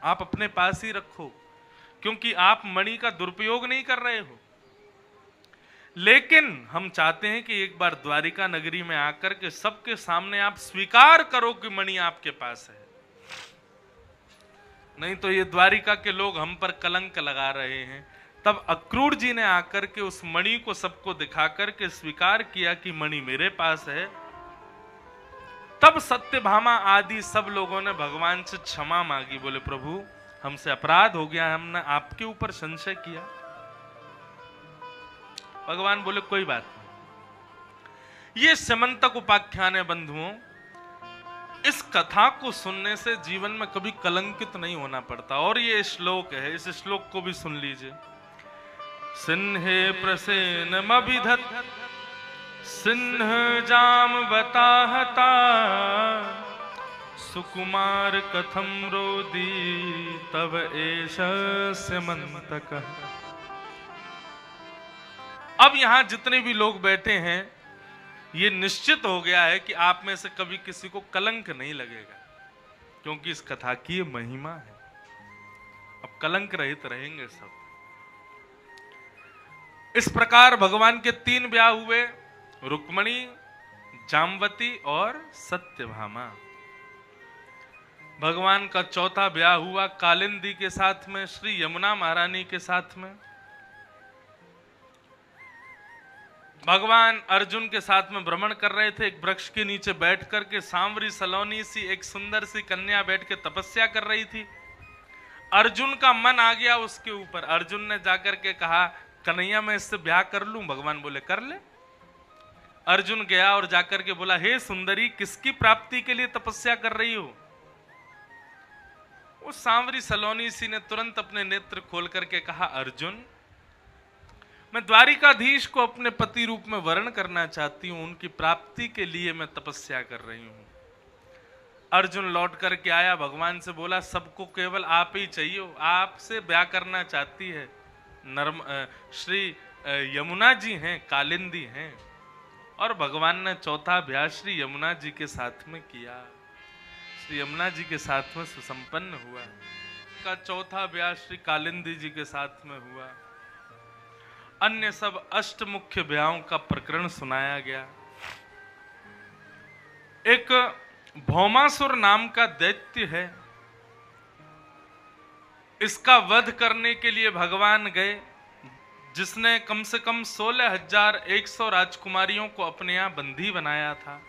Speaker 1: आप अपने पास ही रखो, क्योंकि आप मणि का दुरुपयोग नहीं कर रहे हो। लेकिन हम चाहते हैं कि एक बार द्वारिका नगरी में आकर के सबके सामने आप स्वीकार करो कि मणि आपके पास है, नहीं तो ये द्वारिका के लोग हम पर कलंक लगा रहे हैं। तब अक्रूर जी ने आकर के उस मणि को सबको दिखाकर के स्वीकार किया कि मणि मेरे पास है। तब सत्यभामा आदि सब लोगों ने भगवान से क्षमा मांगी, बोले प्रभु, हमसे अपराध हो गया, हमने आपके ऊपर संशय किया। भगवान बोले कोई बात नहीं। ये सेमंतक उपाख्यान है बंधुओं, इस कथा को सुनने से जीवन में कभी कलंकित नहीं होना पड़ता। और ये श्लोक है, इस श्लोक को भी सुन लीजिए। सिंहे प्रसेनमभिधत् सिंह जामवताहता सुकुमार कथम रोदी तव एष सेमंतकः। अब यहां जितने भी लोग बैठे हैं, ये निश्चित हो गया है कि आप में से कभी किसी को कलंक नहीं लगेगा, क्योंकि इस कथा की ये महिमा है। अब कलंक रहित रहेंगे सब। इस प्रकार भगवान के 3 ब्याह हुए, रुक्मणी, जामवती और सत्यभामा। भगवान का 4था ब्याह हुआ कालिंदी के साथ में, श्री यमुना महारानी के साथ में। भगवान अर्जुन के साथ में भ्रमण कर रहे थे, एक वृक्ष के नीचे बैठ करके सांवरी सलोनी सी एक सुंदर सी कन्या बैठ के तपस्या कर रही थी। अर्जुन का मन आ गया उसके ऊपर। अर्जुन ने जाकर के कहा, कन्हैया मैं इससे ब्याह कर लूं? भगवान बोले कर ले। अर्जुन गया और जाकर के बोला, हे सुंदरी, किसकी प्राप्ति के लिए तपस्या कर रही हो? वो सांवरी सलोनी सी ने तुरंत अपने नेत्र खोल करके कहा, अर्जुन मैं द्वारिकाधीश को अपने पति रूप में वर्ण करना चाहती हूं, उनकी प्राप्ति के लिए मैं तपस्या कर रही हूं। अर्जुन लौट करके आया, भगवान से बोला, सबको केवल आप ही चाहिए, आपसे ब्याह करना चाहती है। श्री यमुना जी हैं, कालिंदी हैं। और भगवान ने चौथा ब्याह श्री यमुना जी के साथ में किया। श्री यमुना जी के साथ में सुसंपन्न हुआ। का चौथा ब्याह श्री कालिंदी जी के साथ में हुआ। अन्य सब अष्ट मुख्य ब्याहों का प्रकरण सुनाया गया। एक भौमासुर नाम का दैत्य है, इसका वध करने के लिए भगवान गए, जिसने कम से कम 16,100 राजकुमारियों को अपने यहां बंदी बनाया था।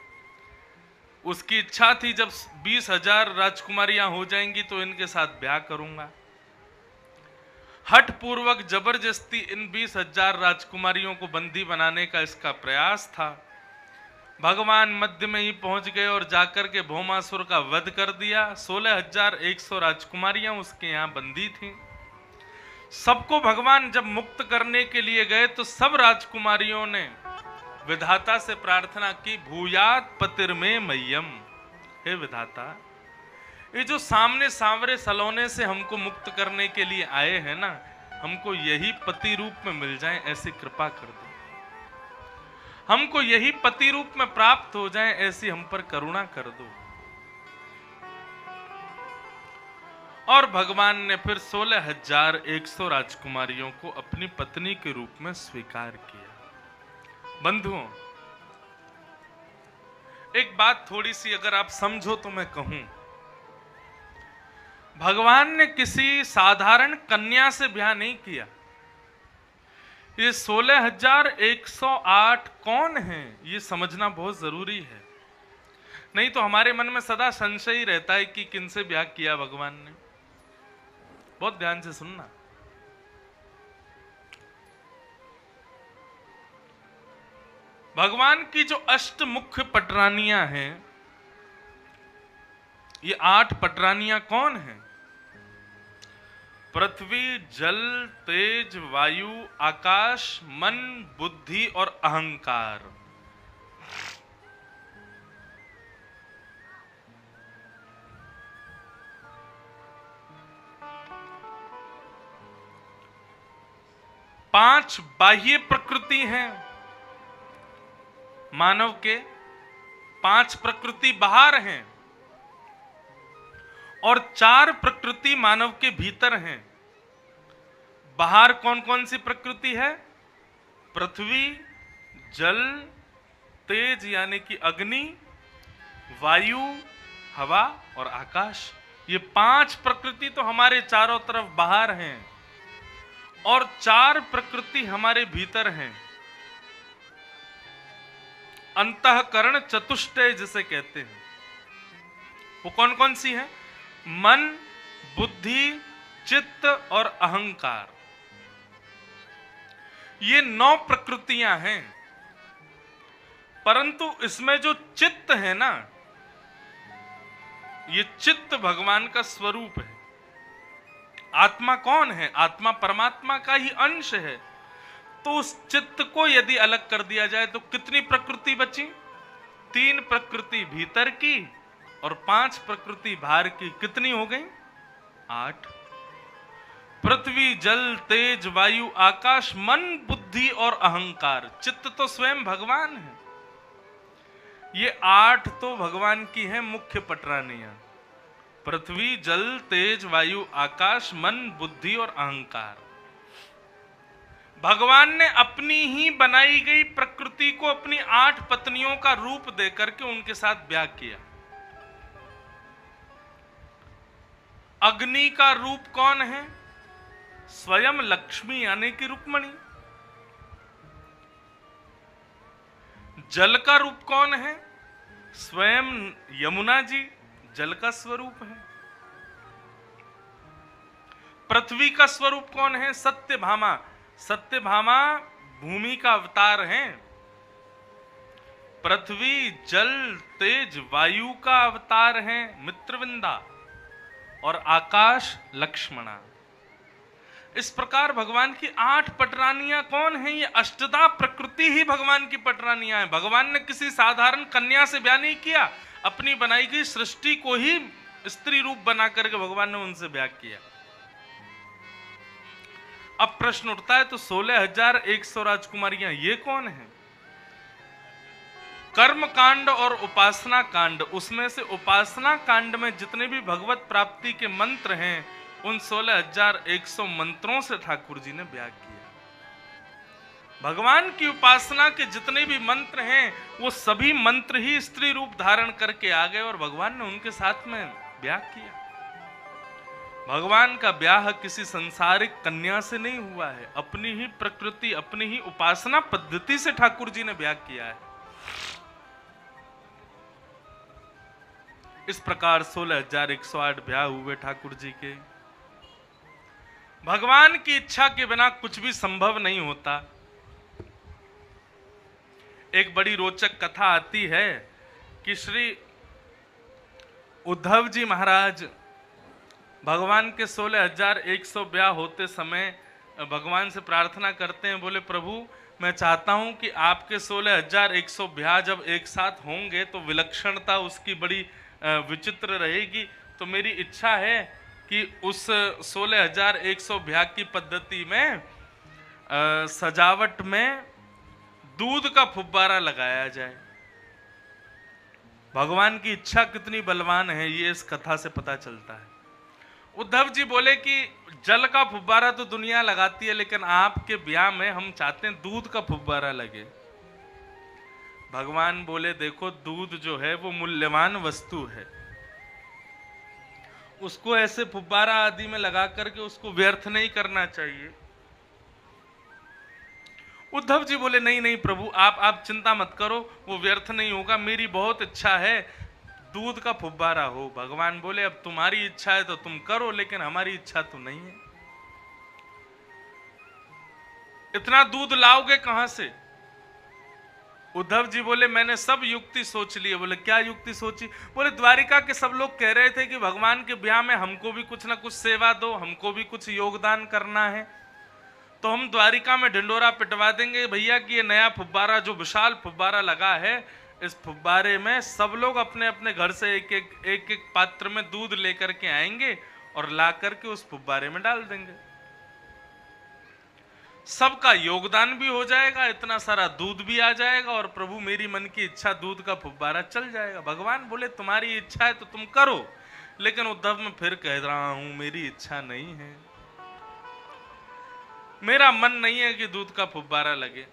Speaker 1: उसकी इच्छा थी जब 20,000 राजकुमारियां हो जाएंगी तो इनके साथ ब्याह करूंगा। हठ पूर्वक जबरदस्ती इन 20,000 राजकुमारियों को बंदी बनाने का इसका प्रयास था। भगवान मध्य में ही पहुंच गए और जाकर के भौमासुर का वध कर दिया। 16,100 राजकुमारियां उसके यहां बंदी थीं। सबको भगवान जब मुक्त करने के लिए गए तो सब राजकुमारियों ने विधाता से प्रार्थना की, भूयात पतिर्मे मह्यम, हे विधाता, ये जो सामने सांवरे सलोने से हमको मुक्त करने के लिए आए हैं ना, हमको यही पति रूप में मिल जाए, ऐसी कृपा कर दो। हमको यही पति रूप में प्राप्त हो जाए, ऐसी हम पर करुणा कर दो। और भगवान ने फिर 16,100 राजकुमारियों को अपनी पत्नी के रूप में स्वीकार किया। बंधुओं, एक बात थोड़ी सी अगर आप समझो तो मैं कहूं, भगवान ने किसी साधारण कन्या से ब्याह नहीं किया। ये 16,108 कौन है, ये समझना बहुत जरूरी है। नहीं तो हमारे मन में सदा संशय ही रहता है कि किनसे ब्याह किया भगवान ने। बहुत ध्यान से सुनना। भगवान की जो अष्ट मुख्य पटरानियां हैं, ये 8 पटरानियां कौन हैं? पृथ्वी, जल, तेज, वायु, आकाश, मन, बुद्धि और अहंकार। पांच बाह्य प्रकृति हैं मानव के, 5 प्रकृति बाहर हैं और 4 प्रकृति मानव के भीतर हैं। बाहर कौन कौन सी प्रकृति है? पृथ्वी, जल, तेज यानी कि अग्नि, वायु, हवा और आकाश। ये 5 प्रकृति तो हमारे चारों तरफ बाहर हैं और 4 प्रकृति हमारे भीतर हैं। अंतःकरण चतुष्टय जिसे कहते हैं, वो कौन कौन सी है? मन, बुद्धि, चित्त और अहंकार। ये 9 प्रकृतियां हैं। परंतु इसमें जो चित्त है ना, ये चित्त भगवान का स्वरूप है। आत्मा कौन है? आत्मा परमात्मा का ही अंश है। तो उस चित्त को यदि अलग कर दिया जाए तो कितनी प्रकृति बची? 3 प्रकृति भीतर की और 5 प्रकृति बाहर की। कितनी हो गई? 8। पृथ्वी, जल, तेज, वायु, आकाश, मन, बुद्धि और अहंकार। चित्त तो स्वयं भगवान है। ये 8 तो भगवान की है मुख्य पटरानियां। पृथ्वी, जल, तेज, वायु, आकाश, मन, बुद्धि और अहंकार। भगवान ने अपनी ही बनाई गई प्रकृति को अपनी 8 पत्नियों का रूप देकर के उनके साथ ब्याह किया। अग्नि का रूप कौन है? स्वयं लक्ष्मी यानी कि रुक्मणी। जल का रूप कौन है? स्वयं यमुना जी, जल का स्वरूप है। पृथ्वी का स्वरूप कौन है? सत्यभामा। सत्यभामा भूमि का अवतार है। पृथ्वी जल तेज वायु का अवतार है मित्रविंदा, और आकाश लक्ष्मणा। इस प्रकार भगवान की 8 पटरानियां कौन हैं? ये अष्टदा प्रकृति ही भगवान की पटरानियां हैं। भगवान ने किसी साधारण कन्या से ब्याह नहीं किया, अपनी बनाई गई सृष्टि को ही स्त्री रूप बना करके भगवान ने उनसे ब्याह किया। अब प्रश्न उठता है, तो 16,100 राजकुमारियां ये कौन है? कर्म कांड और उपासना कांड, उसमें से उपासना कांड में जितने भी भगवत प्राप्ति के मंत्र हैं, उन 16,100 मंत्रों से ठाकुर जी ने ब्याह किया। भगवान की उपासना के जितने भी मंत्र हैं, वो सभी मंत्र ही स्त्री रूप धारण करके आ गए और भगवान ने उनके साथ में ब्याह किया। भगवान का ब्याह किसी संसारिक कन्या से नहीं हुआ है, अपनी ही प्रकृति, अपनी ही उपासना पद्धति से ठाकुर जी ने ब्याह किया है। इस प्रकार 16,108 ब्याह हुए ठाकुर जी के। भगवान की इच्छा के बिना कुछ भी संभव नहीं होता। एक बड़ी रोचक कथा आती है कि श्री उद्धव जी महाराज भगवान के 16,100 ब्याह होते समय भगवान से प्रार्थना करते हैं, बोले प्रभु मैं चाहता हूं कि आपके 16,100 ब्याह जब एक साथ होंगे तो विलक्षणता उसकी बड़ी विचित्र रहेगी। तो मेरी इच्छा है कि उस 16,100 ब्याह की पद्धति में सजावट में दूध का फुब्बारा लगाया जाए। भगवान की इच्छा कितनी बलवान है, ये इस कथा से पता चलता है। उद्धव जी बोले कि जल का फुब्बारा तो दुनिया लगाती है, लेकिन आपके ब्याह में हम चाहते हैं दूध का फुब्बारा लगे। भगवान बोले देखो, दूध जो है वो मूल्यवान वस्तु है, उसको ऐसे फुब्बारा आदि में लगा करके उसको व्यर्थ नहीं करना चाहिए। उद्धव जी बोले नहीं नहीं प्रभु, आप चिंता मत करो, वो व्यर्थ नहीं होगा, मेरी बहुत इच्छा है दूध का फुब्बारा हो। भगवान बोले अब तुम्हारी इच्छा है तो तुम करो, लेकिन हमारी इच्छा तो नहीं है। इतना दूध लाओगे कहां से? उद्धव जी बोले मैंने सब युक्ति सोच ली है। बोले क्या युक्ति सोची? बोले द्वारिका के सब लोग कह रहे थे कि भगवान के ब्याह में हमको भी कुछ ना कुछ सेवा दो, हमको भी कुछ योगदान करना है, तो हम द्वारिका में ढिंडोरा पिटवा देंगे भैया कि ये नया फुब्बारा जो विशाल फुब्बारा लगा है, इस फुब्बारे में सब लोग अपने अपने घर से एक एक पात्र में दूध लेकर के आएंगे और ला करके उस फुब्बारे में डाल देंगे। सबका योगदान भी हो जाएगा, इतना सारा दूध भी आ जाएगा, और प्रभु मेरी मन की इच्छा दूध का फुब्बारा चल जाएगा। भगवान बोले तुम्हारी इच्छा है तो तुम करो, लेकिन उद्धव मैं फिर कह रहा हूं मेरी इच्छा नहीं है, मेरा मन नहीं है कि दूध का फुब्बारा लगे।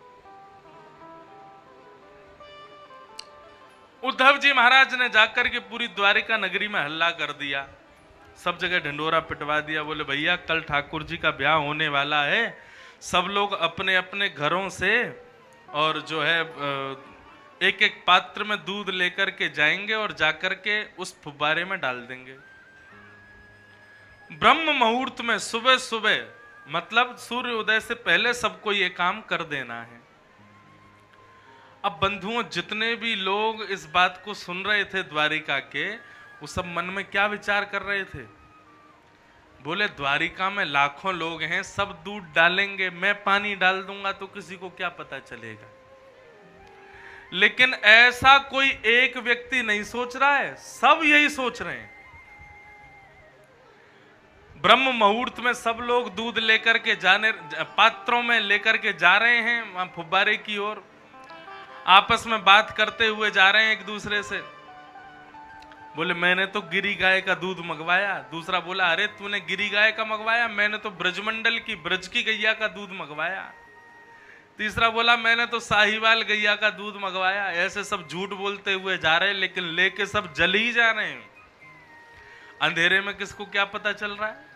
Speaker 1: उद्धव जी महाराज ने जाकर के पूरी द्वारिका नगरी में हल्ला कर दिया, सब जगह ढिंडोरा पिटवा दिया। बोले भैया कल ठाकुर जी का ब्याह होने वाला है, सब लोग अपने अपने घरों से और जो है एक एक पात्र में दूध लेकर के जाएंगे और जाकर के उस फुब्बारे में डाल देंगे। ब्रह्म मुहूर्त में सुबह सुबह, मतलब सूर्य उदय से पहले सबको ये काम कर देना है। अब बंधुओं जितने भी लोग इस बात को सुन रहे थे द्वारिका के, वो सब मन में क्या विचार कर रहे थे? बोले द्वारिका में लाखों लोग हैं, सब दूध डालेंगे, मैं पानी डाल दूंगा तो किसी को क्या पता चलेगा। लेकिन ऐसा कोई एक व्यक्ति नहीं सोच रहा है, सब यही सोच रहे हैं। ब्रह्म मुहूर्त में सब लोग दूध लेकर के पात्रों में लेकर के जा रहे हैं वहां फुब्बारे की ओर, आपस में बात करते हुए जा रहे हैं एक दूसरे से। बोले मैंने तो गिरी गाय का दूध मंगवाया। दूसरा बोला अरे तूने गिरी गाय का मंगवाया, मैंने तो ब्रजमंडल की ब्रज की गैया का दूध मंगवाया। तीसरा बोला मैंने तो साहिवाल गैया का दूध मंगवाया। ऐसे सब झूठ बोलते हुए जा रहे हैं, लेकिन लेके सब जल ही जा रहे हैं। अंधेरे में किसको क्या पता चल रहा है।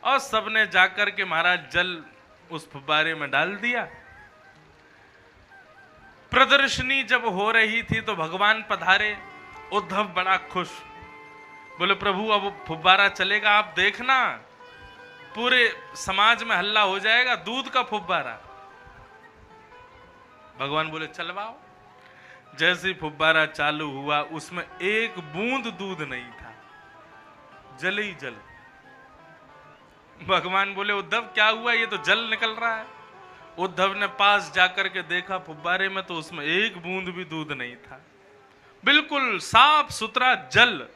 Speaker 1: और सबने जाकर के महाराज जल उस फुब्बारे में डाल दिया। प्रदर्शनी जब हो रही थी तो भगवान पधारे। उद्धव बड़ा खुश, बोले प्रभु अब फुब्बारा चलेगा, आप देखना। पूरे समाज में हल्ला हो जाएगा, दूध का फुब्बारा। भगवान बोले चलवाओ। जैसे ही फुब्बारा चालू हुआ, उसमें एक बूंद दूध नहीं था, जल ही जल। भगवान बोले उद्धव क्या हुआ, ये तो जल निकल रहा है। उद्धव ने पास जाकर के देखा फुब्बारे में, तो उसमें एक बूंद भी दूध नहीं था, बिल्कुल साफ सुथरा जल।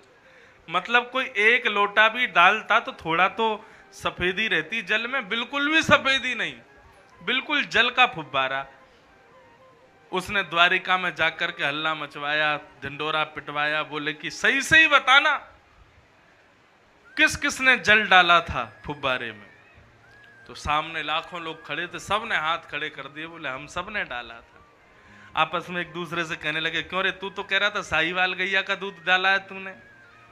Speaker 1: मतलब कोई एक लोटा भी डालता तो थोड़ा तो सफेदी रहती जल में, बिल्कुल भी सफेदी नहीं, बिल्कुल जल का फुब्बारा। उसने द्वारिका में जाकर के हल्ला मचवाया, ढिंडोरा पिटवाया, बोले कि सही सही बताना किस किसने जल डाला था फुब्बारे में। तो सामने लाखों लोग खड़े थे, सब ने हाथ खड़े कर दिए, बोले हम सब ने डाला था। आपस में एक दूसरे से कहने लगे क्यों रे, तू तो कह रहा था साहिवाल गैया का दूध डाला है तूने।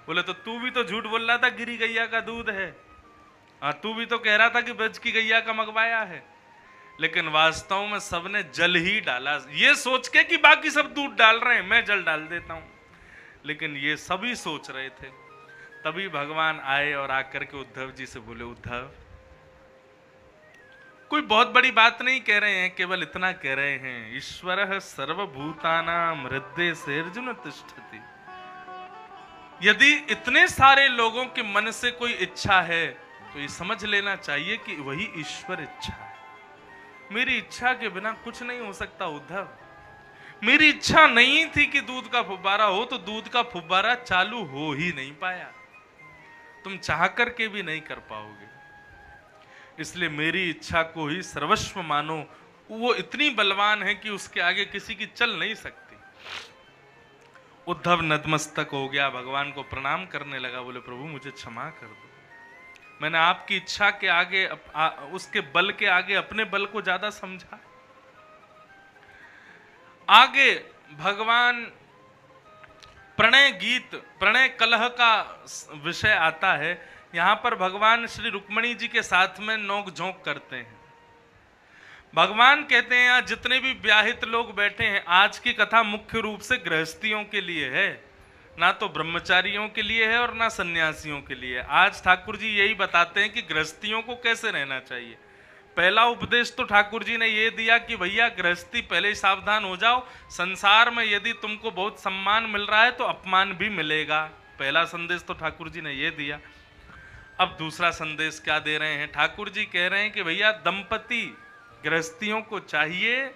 Speaker 1: बोले तो तू भी तो झूठ बोल रहा था, गिरी गैया का दूध है। हाँ, तू भी तो कह रहा था कि ब्रज की गैया का मंगवाया है। लेकिन वास्तव में सबने जल ही डाला, ये सोच के कि बाकी सब दूध डाल रहे हैं, मैं जल डाल देता हूं। लेकिन ये सभी सोच रहे थे। तभी भगवान आए और आकर के उद्धव जी से बोले उद्धव, कोई बहुत बड़ी बात नहीं कह रहे हैं, केवल इतना कह रहे हैं, ईश्वरः सर्वभूतानां हृदय से अर्जुन तिष्ठति। यदि इतने सारे लोगों के मन से कोई इच्छा है तो ये समझ लेना चाहिए कि वही ईश्वर इच्छा है। मेरी इच्छा के बिना कुछ नहीं हो सकता उद्धव। मेरी इच्छा नहीं थी कि दूध का फुब्बारा हो, तो दूध का फुब्बारा चालू हो ही नहीं पाया। तुम चाह करके भी नहीं कर पाओगे। इसलिए मेरी इच्छा को ही सर्वस्व मानो। वो इतनी बलवान है कि उसके आगे किसी की चल नहीं सकती। उद्धव नतमस्तक हो गया, भगवान को प्रणाम करने लगा, बोले प्रभु मुझे क्षमा कर दो, मैंने आपकी इच्छा के आगे उसके बल के आगे अपने बल को ज्यादा समझा। आगे भगवान प्रणय गीत, प्रणय कलह का विषय आता है। यहां पर भगवान श्री रुक्मणी जी के साथ में नोक झोंक करते हैं। भगवान कहते हैं यहाँ जितने भी ब्याहित लोग बैठे हैं, आज की कथा मुख्य रूप से गृहस्थियों के लिए है, ना तो ब्रह्मचारियों के लिए है और ना सन्यासियों के लिए। आज ठाकुर जी यही बताते हैं कि गृहस्थियों को कैसे रहना चाहिए। पहला उपदेश तो ठाकुर जी ने ये दिया कि भैया गृहस्थी पहले ही सावधान हो जाओ, संसार में यदि तुमको बहुत सम्मान मिल रहा है तो अपमान भी मिलेगा। पहला संदेश तो ठाकुर जी ने ये दिया। अब दूसरा संदेश क्या दे रहे हैं ठाकुर जी, कह रहे हैं कि भैया दंपति गृहस्थियों को चाहिए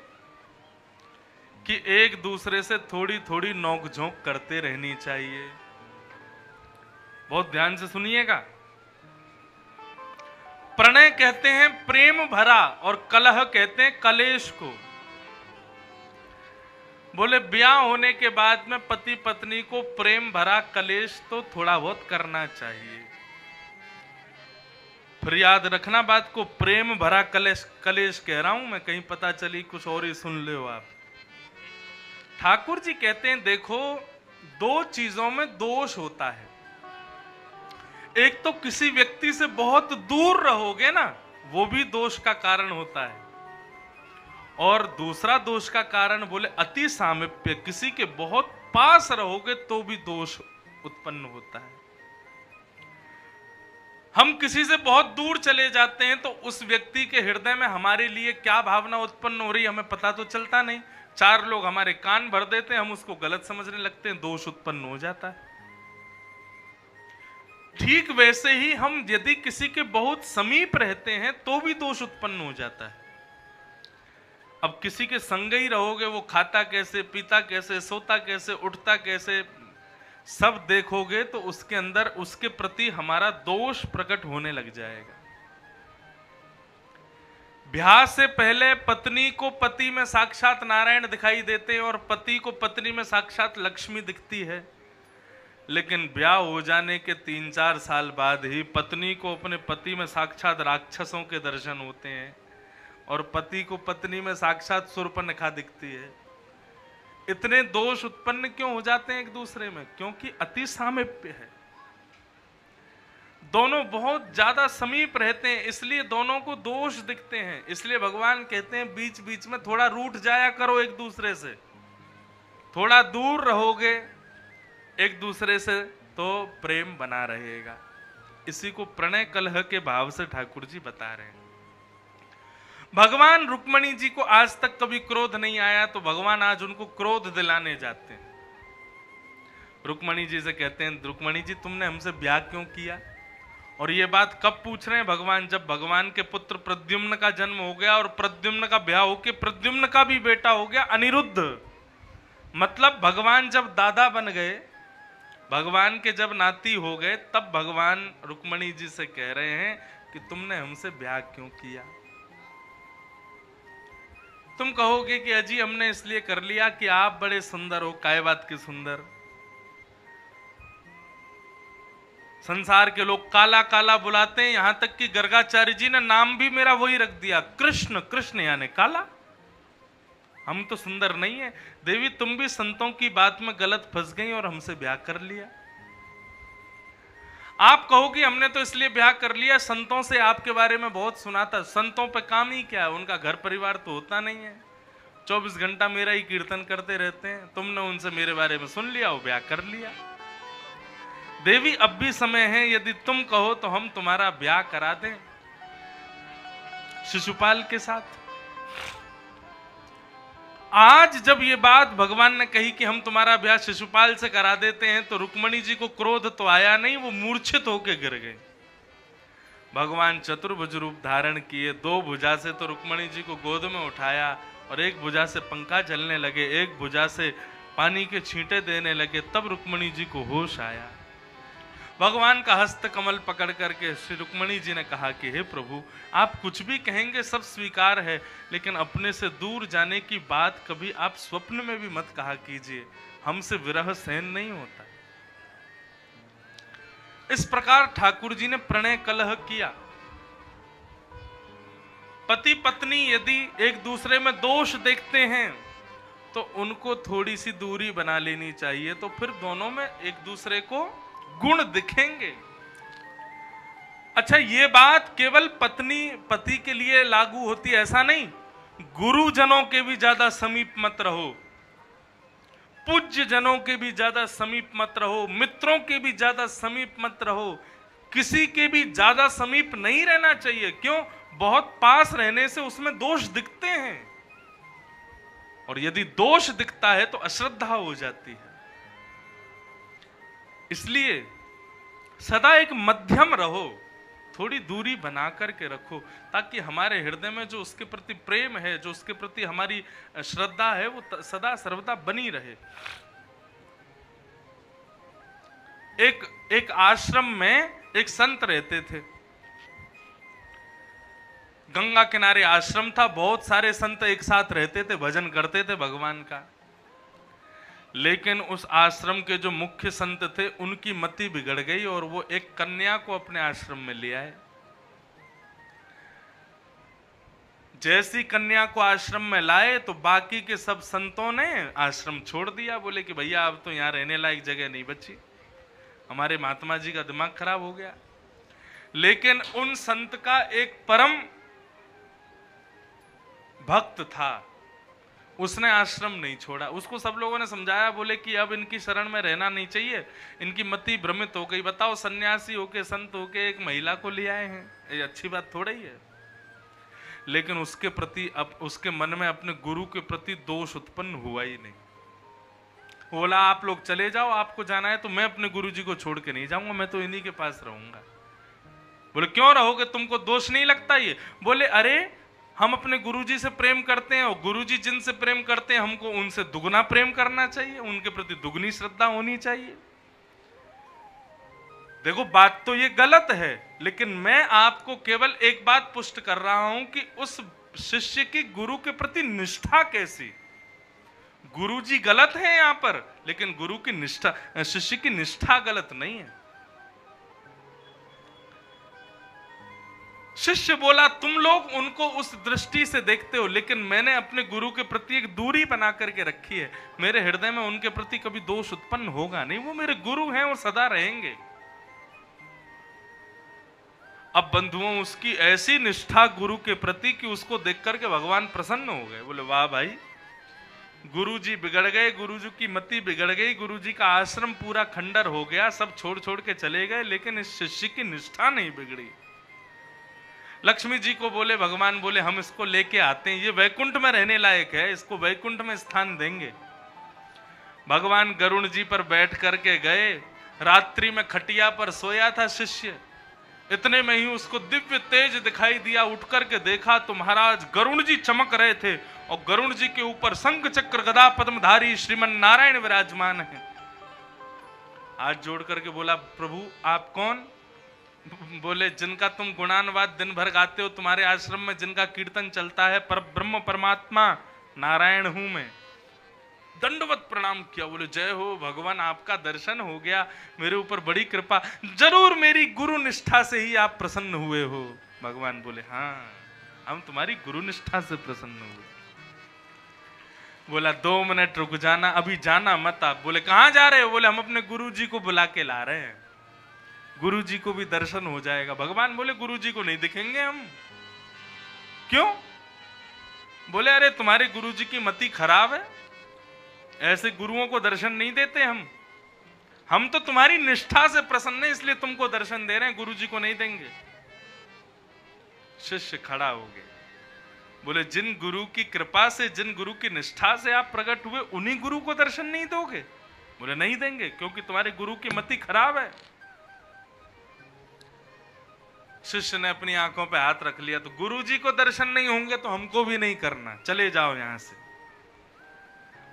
Speaker 1: कि एक दूसरे से थोड़ी थोड़ी नोकझोंक करते रहनी चाहिए। बहुत ध्यान से सुनिएगा। प्रणय कहते हैं प्रेम भरा और कलह कहते हैं कलेश को। बोले ब्याह होने के बाद में पति पत्नी को प्रेम भरा कलेश तो थोड़ा बहुत करना चाहिए। फिर याद रखना बात को, प्रेम भरा कलेश कलेश कह रहा हूं मैं, कहीं पता चली कुछ और ही सुन ले आप। ठाकुर जी कहते हैं देखो, दो चीजों में दोष होता है। एक तो किसी व्यक्ति से बहुत दूर रहोगे ना, वो भी दोष का कारण होता है। और दूसरा दोष का कारण बोले अति सामीप्य, किसी के बहुत पास रहोगे तो भी दोष उत्पन्न होता है। हम किसी से बहुत दूर चले जाते हैं तो उस व्यक्ति के हृदय में हमारे लिए क्या भावना उत्पन्न हो रही है हमें पता तो चलता नहीं। चार लोग हमारे कान भर देते हैं, हम उसको गलत समझने लगते हैं, दोष उत्पन्न हो जाता है। ठीक वैसे ही हम यदि किसी के बहुत समीप रहते हैं तो भी दोष उत्पन्न हो जाता है। अब किसी के संग ही रहोगे, वो खाता कैसे, पीता कैसे, सोता कैसे, उठता कैसे, सब देखोगे तो उसके अंदर उसके प्रति हमारा दोष प्रकट होने लग जाएगा। ब्याह से पहले पत्नी को पति में साक्षात नारायण दिखाई देते हैं और पति को पत्नी में साक्षात लक्ष्मी दिखती है। लेकिन ब्याह हो जाने के 3-4 साल बाद ही पत्नी को अपने पति में साक्षात राक्षसों के दर्शन होते हैं और पति को पत्नी में साक्षात शूर्पणखा दिखती है। इतने दोष उत्पन्न क्यों हो जाते हैं एक दूसरे में? क्योंकि अति सामीप्य है, दोनों बहुत ज्यादा समीप रहते हैं, इसलिए दोनों को दोष दिखते हैं। इसलिए भगवान कहते हैं बीच बीच में थोड़ा रूठ जाया करो एक दूसरे से, थोड़ा दूर रहोगे एक दूसरे से तो प्रेम बना रहेगा। इसी को प्रणय कलह के भाव से ठाकुर जी बता रहे हैं। भगवान रुक्मणी जी को आज तक कभी क्रोध नहीं आया, तो भगवान आज उनको क्रोध दिलाने जाते हैं। रुक्मणी जी से कहते हैं, रुक्मणी जी तुमने हमसे ब्याह क्यों किया? और ये बात कब पूछ रहे हैं भगवान? जब भगवान के पुत्र प्रद्युम्न का जन्म हो गया और प्रद्युम्न का ब्याह होके प्रद्युम्न का भी बेटा हो गया अनिरुद्ध। मतलब भगवान जब दादा बन गए, भगवान के जब नाती हो गए, तब भगवान रुक्मणी जी से कह रहे हैं कि तुमने हमसे ब्याह क्यों किया? तुम कहोगे कि अजी हमने इसलिए कर लिया कि आप बड़े सुंदर हो। काय बात की सुंदर? संसार के लोग काला काला बुलाते हैं, यहां तक कि गर्गाचार्य जी ने नाम भी मेरा वही रख दिया, कृष्ण। कृष्ण यानी काला। हम तो सुंदर नहीं है। देवी तुम भी संतों की बात में गलत फंस गई और हमसे ब्याह कर लिया। आप कहोगे हमने तो इसलिए ब्याह कर लिया, संतों से आपके बारे में बहुत सुना था। संतों पे काम ही क्या है? उनका घर परिवार तो होता नहीं है, 24 घंटा मेरा ही कीर्तन करते रहते हैं। तुमने उनसे मेरे बारे में सुन लिया और ब्याह कर लिया। देवी अब भी समय है, यदि तुम कहो तो हम तुम्हारा ब्याह करा दें शिशुपाल के साथ। आज जब ये बात भगवान ने कही कि हम तुम्हारा ब्याह शिशुपाल से करा देते हैं, तो रुक्मणी जी को क्रोध तो आया नहीं, वो मूर्छित होकर गिर गए। भगवान चतुर्भुज रूप धारण किए, 2 भुजा से तो रुक्मणी जी को गोद में उठाया और एक भुजा से पंखा चलने लगे, एक भुजा से पानी के छींटे देने लगे। तब रुक्मणी जी को होश आया। भगवान का हस्त कमल पकड़ करके श्री रुक्मणी जी ने कहा कि हे प्रभु, आप कुछ भी कहेंगे सब स्वीकार है, लेकिन अपने से दूर जाने की बात कभी आप स्वप्न में भी मत कहा कीजिए, हमसे विरह सहन नहीं होता। इस प्रकार ठाकुर जी ने प्रणय कलह किया। पति पत्नी यदि एक दूसरे में दोष देखते हैं तो उनको थोड़ी सी दूरी बना लेनी चाहिए, तो फिर दोनों में एक दूसरे को गुण दिखेंगे। अच्छा, ये बात केवल पत्नी पति के लिए लागू होती है ऐसा नहीं। गुरुजनों के भी ज्यादा समीप मत रहो, पूज्य जनों के भी ज्यादा समीप मत रहो, मित्रों के भी ज्यादा समीप मत रहो, किसी के भी ज्यादा समीप नहीं रहना चाहिए। क्यों? बहुत पास रहने से उसमें दोष दिखते हैं, और यदि दोष दिखता है तो अश्रद्धा हो जाती है। इसलिए सदा एक मध्यम रहो, थोड़ी दूरी बना करके रखो, ताकि हमारे हृदय में जो उसके प्रति प्रेम है, जो उसके प्रति हमारी श्रद्धा है, वो सदा सर्वदा बनी रहे। एक आश्रम में एक संत रहते थे। गंगा किनारे आश्रम था, बहुत सारे संत एक साथ रहते थे, भजन करते थे भगवान का। लेकिन उस आश्रम के जो मुख्य संत थे, उनकी मति बिगड़ गई और वो एक कन्या को अपने आश्रम में ले आए। जैसी कन्या को आश्रम में लाए तो बाकी के सब संतों ने आश्रम छोड़ दिया। बोले कि भैया अब तो यहाँ रहने लायक जगह नहीं बची, हमारे महात्मा जी का दिमाग खराब हो गया। लेकिन उन संत का एक परम भक्त था, उसने आश्रम नहीं छोड़ा। उसको सब लोगों ने समझाया, बोले कि अब इनकी शरण में रहना नहीं चाहिए, इनकी मति भ्रमित हो गई। बताओ, सन्यासी होके संत होके एक महिला को ले आए हैं, ये अच्छी बात थोड़ा ही है। लेकिन उसके प्रति अब उसके मन में अपने गुरु के प्रति दोष उत्पन्न हुआ ही नहीं। बोला आप लोग चले जाओ, आपको जाना है तो मैं अपने गुरु जी को छोड़ के नहीं जाऊंगा, मैं तो इन्हीं के पास रहूंगा। बोले क्यों रहोगे, तुमको दोष नहीं लगता ये? बोले अरे हम अपने गुरुजी से प्रेम करते हैं और गुरुजी जिनसे प्रेम करते हैं हमको उनसे दुगना प्रेम करना चाहिए, उनके प्रति दुगनी श्रद्धा होनी चाहिए। देखो बात तो ये गलत है, लेकिन मैं आपको केवल एक बात पुष्ट कर रहा हूं कि उस शिष्य की गुरु के प्रति निष्ठा कैसी। गुरुजी गलत है यहां पर, लेकिन गुरु की निष्ठा, शिष्य की निष्ठा गलत नहीं है। शिष्य बोला तुम लोग उनको उस दृष्टि से देखते हो, लेकिन मैंने अपने गुरु के प्रति एक दूरी बना करके रखी है। मेरे हृदय में उनके प्रति कभी दोष उत्पन्न होगा नहीं, वो मेरे गुरु हैं, वो सदा रहेंगे। अब बंधुओं, उसकी ऐसी निष्ठा गुरु के प्रति कि उसको देख करके भगवान प्रसन्न हो गए। बोले वाह भाई, गुरुजी बिगड़ गए, गुरुजी की मति बिगड़ गई, गुरुजी का आश्रम पूरा खंडर हो गया, सब छोड़ छोड़ के चले गए, लेकिन इस शिष्य की निष्ठा नहीं बिगड़ी। लक्ष्मी जी को बोले, भगवान बोले हम इसको लेके आते हैं, ये वैकुंठ में रहने लायक है, इसको वैकुंठ में स्थान देंगे। भगवान गरुण जी पर बैठ करके गए, रात्रि में खटिया पर सोया था शिष्य, इतने में ही उसको दिव्य तेज दिखाई दिया, उठ करके देखा तो महाराज गरुण जी चमक रहे थे और गरुण जी के ऊपर शंख चक्र गदा पद्मधारी श्रीमन नारायण विराजमान है। हाथ जोड़ करके बोला, प्रभु आप कौन? बोले, जिनका तुम गुणानुवाद दिन भर गाते हो, तुम्हारे आश्रम में जिनका कीर्तन चलता है, पर ब्रह्म परमात्मा नारायण हूं मैं। दंडवत प्रणाम किया, बोले जय हो भगवान, आपका दर्शन हो गया, मेरे ऊपर बड़ी कृपा, जरूर मेरी गुरु निष्ठा से ही आप प्रसन्न हुए हो। भगवान बोले, हाँ हम तुम्हारी गुरु निष्ठा से प्रसन्न हुए। बोला 2 मिनट रुक जाना, अभी जाना मत आप। बोले कहां जा रहे हो? बोले हम अपने गुरु जी को बुला के ला रहे हैं, गुरु जी को भी दर्शन हो जाएगा। भगवान बोले गुरु जी को नहीं दिखेंगे हम। क्यों? बोले अरे तुम्हारे गुरु जी की मति खराब है, ऐसे गुरुओं को दर्शन नहीं देते हम तो तुम्हारी निष्ठा से प्रसन्न है, इसलिए तुमको दर्शन दे रहे हैं, गुरु जी को नहीं देंगे। शिष्य खड़ा हो गया, बोले जिन गुरु की कृपा से, जिन गुरु की निष्ठा से आप प्रकट हुए, उन्हीं गुरु को दर्शन नहीं दोगे? बोले नहीं देंगे, क्योंकि तुम्हारे गुरु की मति खराब है। शिष्य ने अपनी आंखों पे हाथ रख लिया, तो गुरु जी को दर्शन नहीं होंगे तो हमको भी नहीं करना, चले जाओ यहां से।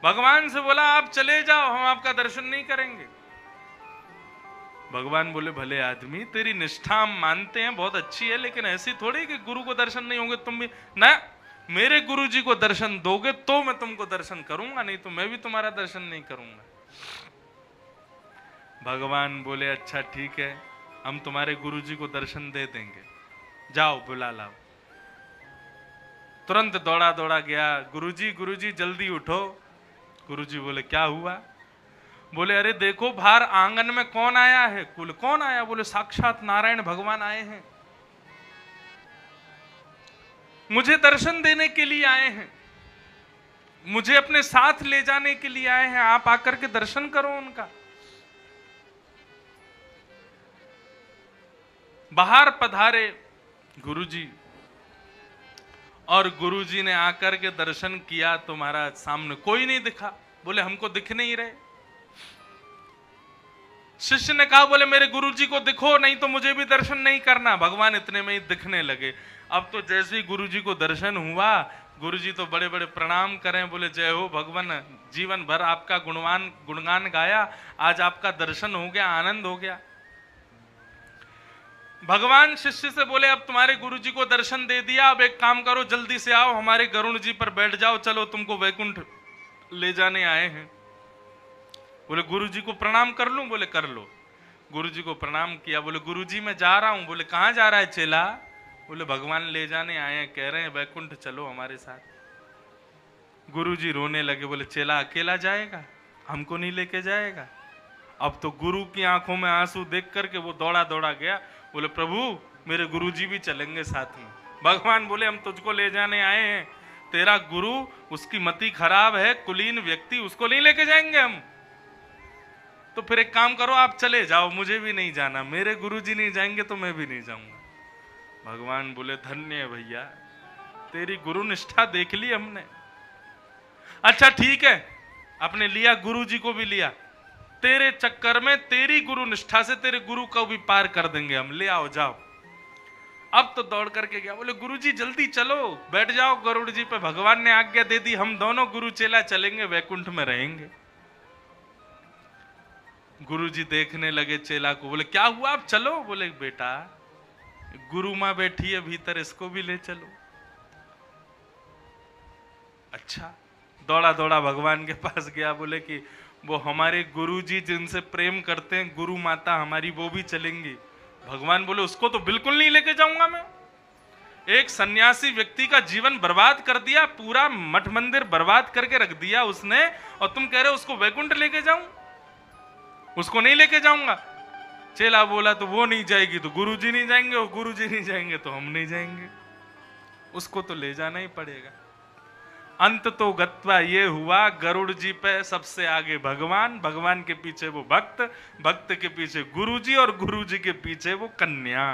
Speaker 1: भगवान से बोला आप चले जाओ, हम आपका दर्शन नहीं करेंगे। भगवान बोले भले आदमी, तेरी निष्ठा हम मानते हैं, बहुत अच्छी है, लेकिन ऐसी थोड़ी कि गुरु को दर्शन नहीं होंगे तुम भी ना, मेरे गुरु जी को दर्शन दोगे तो मैं तुमको दर्शन करूंगा, नहीं तो मैं भी तुम्हारा दर्शन नहीं करूंगा। भगवान बोले अच्छा ठीक है, हम तुम्हारे गुरु जी को दर्शन दे देंगे, जाओ बुला लाओ। तुरंत दौड़ा दौड़ा गया, गुरु जी जल्दी उठो। गुरुजी बोले क्या हुआ? बोले अरे देखो बाहर आंगन में कौन आया है। बोले कौन आया? बोले साक्षात नारायण भगवान आए हैं, मुझे दर्शन देने के लिए आए हैं, मुझे अपने साथ ले जाने के लिए आए हैं, आप आकर के दर्शन करो उनका। बाहर पधारे गुरुजी, और गुरुजी ने आकर के दर्शन किया तो महाराज सामने कोई नहीं दिखा। बोले हमको दिख नहीं रहे। शिष्य ने कहा बोले मेरे गुरुजी को दिखो, नहीं तो मुझे भी दर्शन नहीं करना। भगवान इतने में ही दिखने लगे। अब तो जैसे ही गुरुजी को दर्शन हुआ, गुरुजी तो बड़े बड़े प्रणाम करें, बोले जय हो भगवान, जीवन भर आपका गुणगान गाया, आज आपका दर्शन हो गया, आनंद हो गया। भगवान शिष्य से बोले अब तुम्हारे गुरुजी को दर्शन दे दिया, अब एक काम करो, जल्दी से आओ, हमारे गरुण जी पर बैठ जाओ, चलो तुमको वैकुंठ ले जाने आए हैं। बोले गुरुजी को प्रणाम कर लूं? बोले कर लो। गुरुजी को प्रणाम किया। बोले गुरुजी मैं जा रहा हूं। बोले कहां जा रहा है चेला? बोले भगवान ले जाने आए हैं, कह रहे हैं वैकुंठ चलो हमारे साथ। गुरुजी रोने लगे। बोले चेला अकेला जाएगा, हमको नहीं लेके जाएगा? अब तो गुरु की आंखों में आंसू देख करके वो दौड़ा दौड़ा गया। बोले प्रभु मेरे गुरुजी भी चलेंगे साथ में। भगवान बोले हम तुझको ले जाने आए हैं, तेरा गुरु उसकी मति खराब है, कुलीन व्यक्ति, उसको नहीं लेके जाएंगे हम। तो फिर एक काम करो, आप चले जाओ, मुझे भी नहीं जाना, मेरे गुरुजी नहीं जाएंगे तो मैं भी नहीं जाऊंगा। भगवान बोले धन्य है भैया, तेरी गुरु निष्ठा देख ली हमने। अच्छा ठीक है, आपने लिया, गुरुजी को भी लिया, तेरे चक्कर में तेरी गुरु निष्ठा से तेरे गुरु को भी पार कर देंगे हम, ले आओ जाओ। अब तो दौड़ करके गया। बोले गुरुजी जल्दी चलो, बैठ जाओ गरुड़ जी पे, भगवान ने आज्ञा दे दी, हम दोनों गुरु चेला चलेंगे, वैकुंठ में रहेंगे। गुरुजी देखने लगे चेला को। बोले क्या हुआ, आप चलो? बोले बेटा गुरु मां बैठी है भीतर, इसको भी ले चलो। अच्छा, दौड़ा दौड़ा भगवान के पास गया। बोले कि वो हमारे गुरुजी जिनसे प्रेम करते हैं, गुरु माता हमारी, वो भी चलेंगी। भगवान बोले उसको तो बिल्कुल नहीं लेके जाऊंगा मैं। एक सन्यासी व्यक्ति का जीवन बर्बाद कर दिया, पूरा मठ मंदिर बर्बाद करके रख दिया उसने, और तुम कह रहे हो उसको वैकुंठ लेके जाऊं? उसको नहीं लेके जाऊंगा। चेला बोला तो वो नहीं जाएगी तो गुरुजी नहीं जाएंगे, और गुरुजी नहीं जाएंगे तो हम नहीं जाएंगे, उसको तो ले जाना ही पड़ेगा। अंत तो गत्वा ये हुआ गरुड़ जी पे सबसे आगे भगवान, भगवान के पीछे वो भक्त, भक्त के पीछे गुरुजी और गुरुजी के पीछे वो कन्या।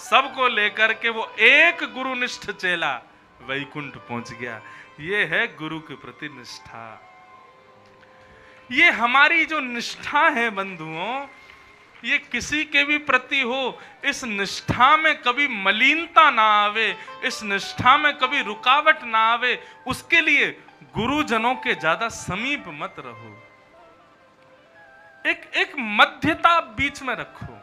Speaker 1: सबको लेकर के वो एक गुरुनिष्ठ चेला वैकुंठ पहुंच गया। ये है गुरु के प्रति निष्ठा। ये हमारी जो निष्ठा है बंधुओं, ये किसी के भी प्रति हो, इस निष्ठा में कभी मलिनता ना आवे, इस निष्ठा में कभी रुकावट ना आवे, उसके लिए गुरुजनों के ज्यादा समीप मत रहो। एक मध्यता बीच में रखो,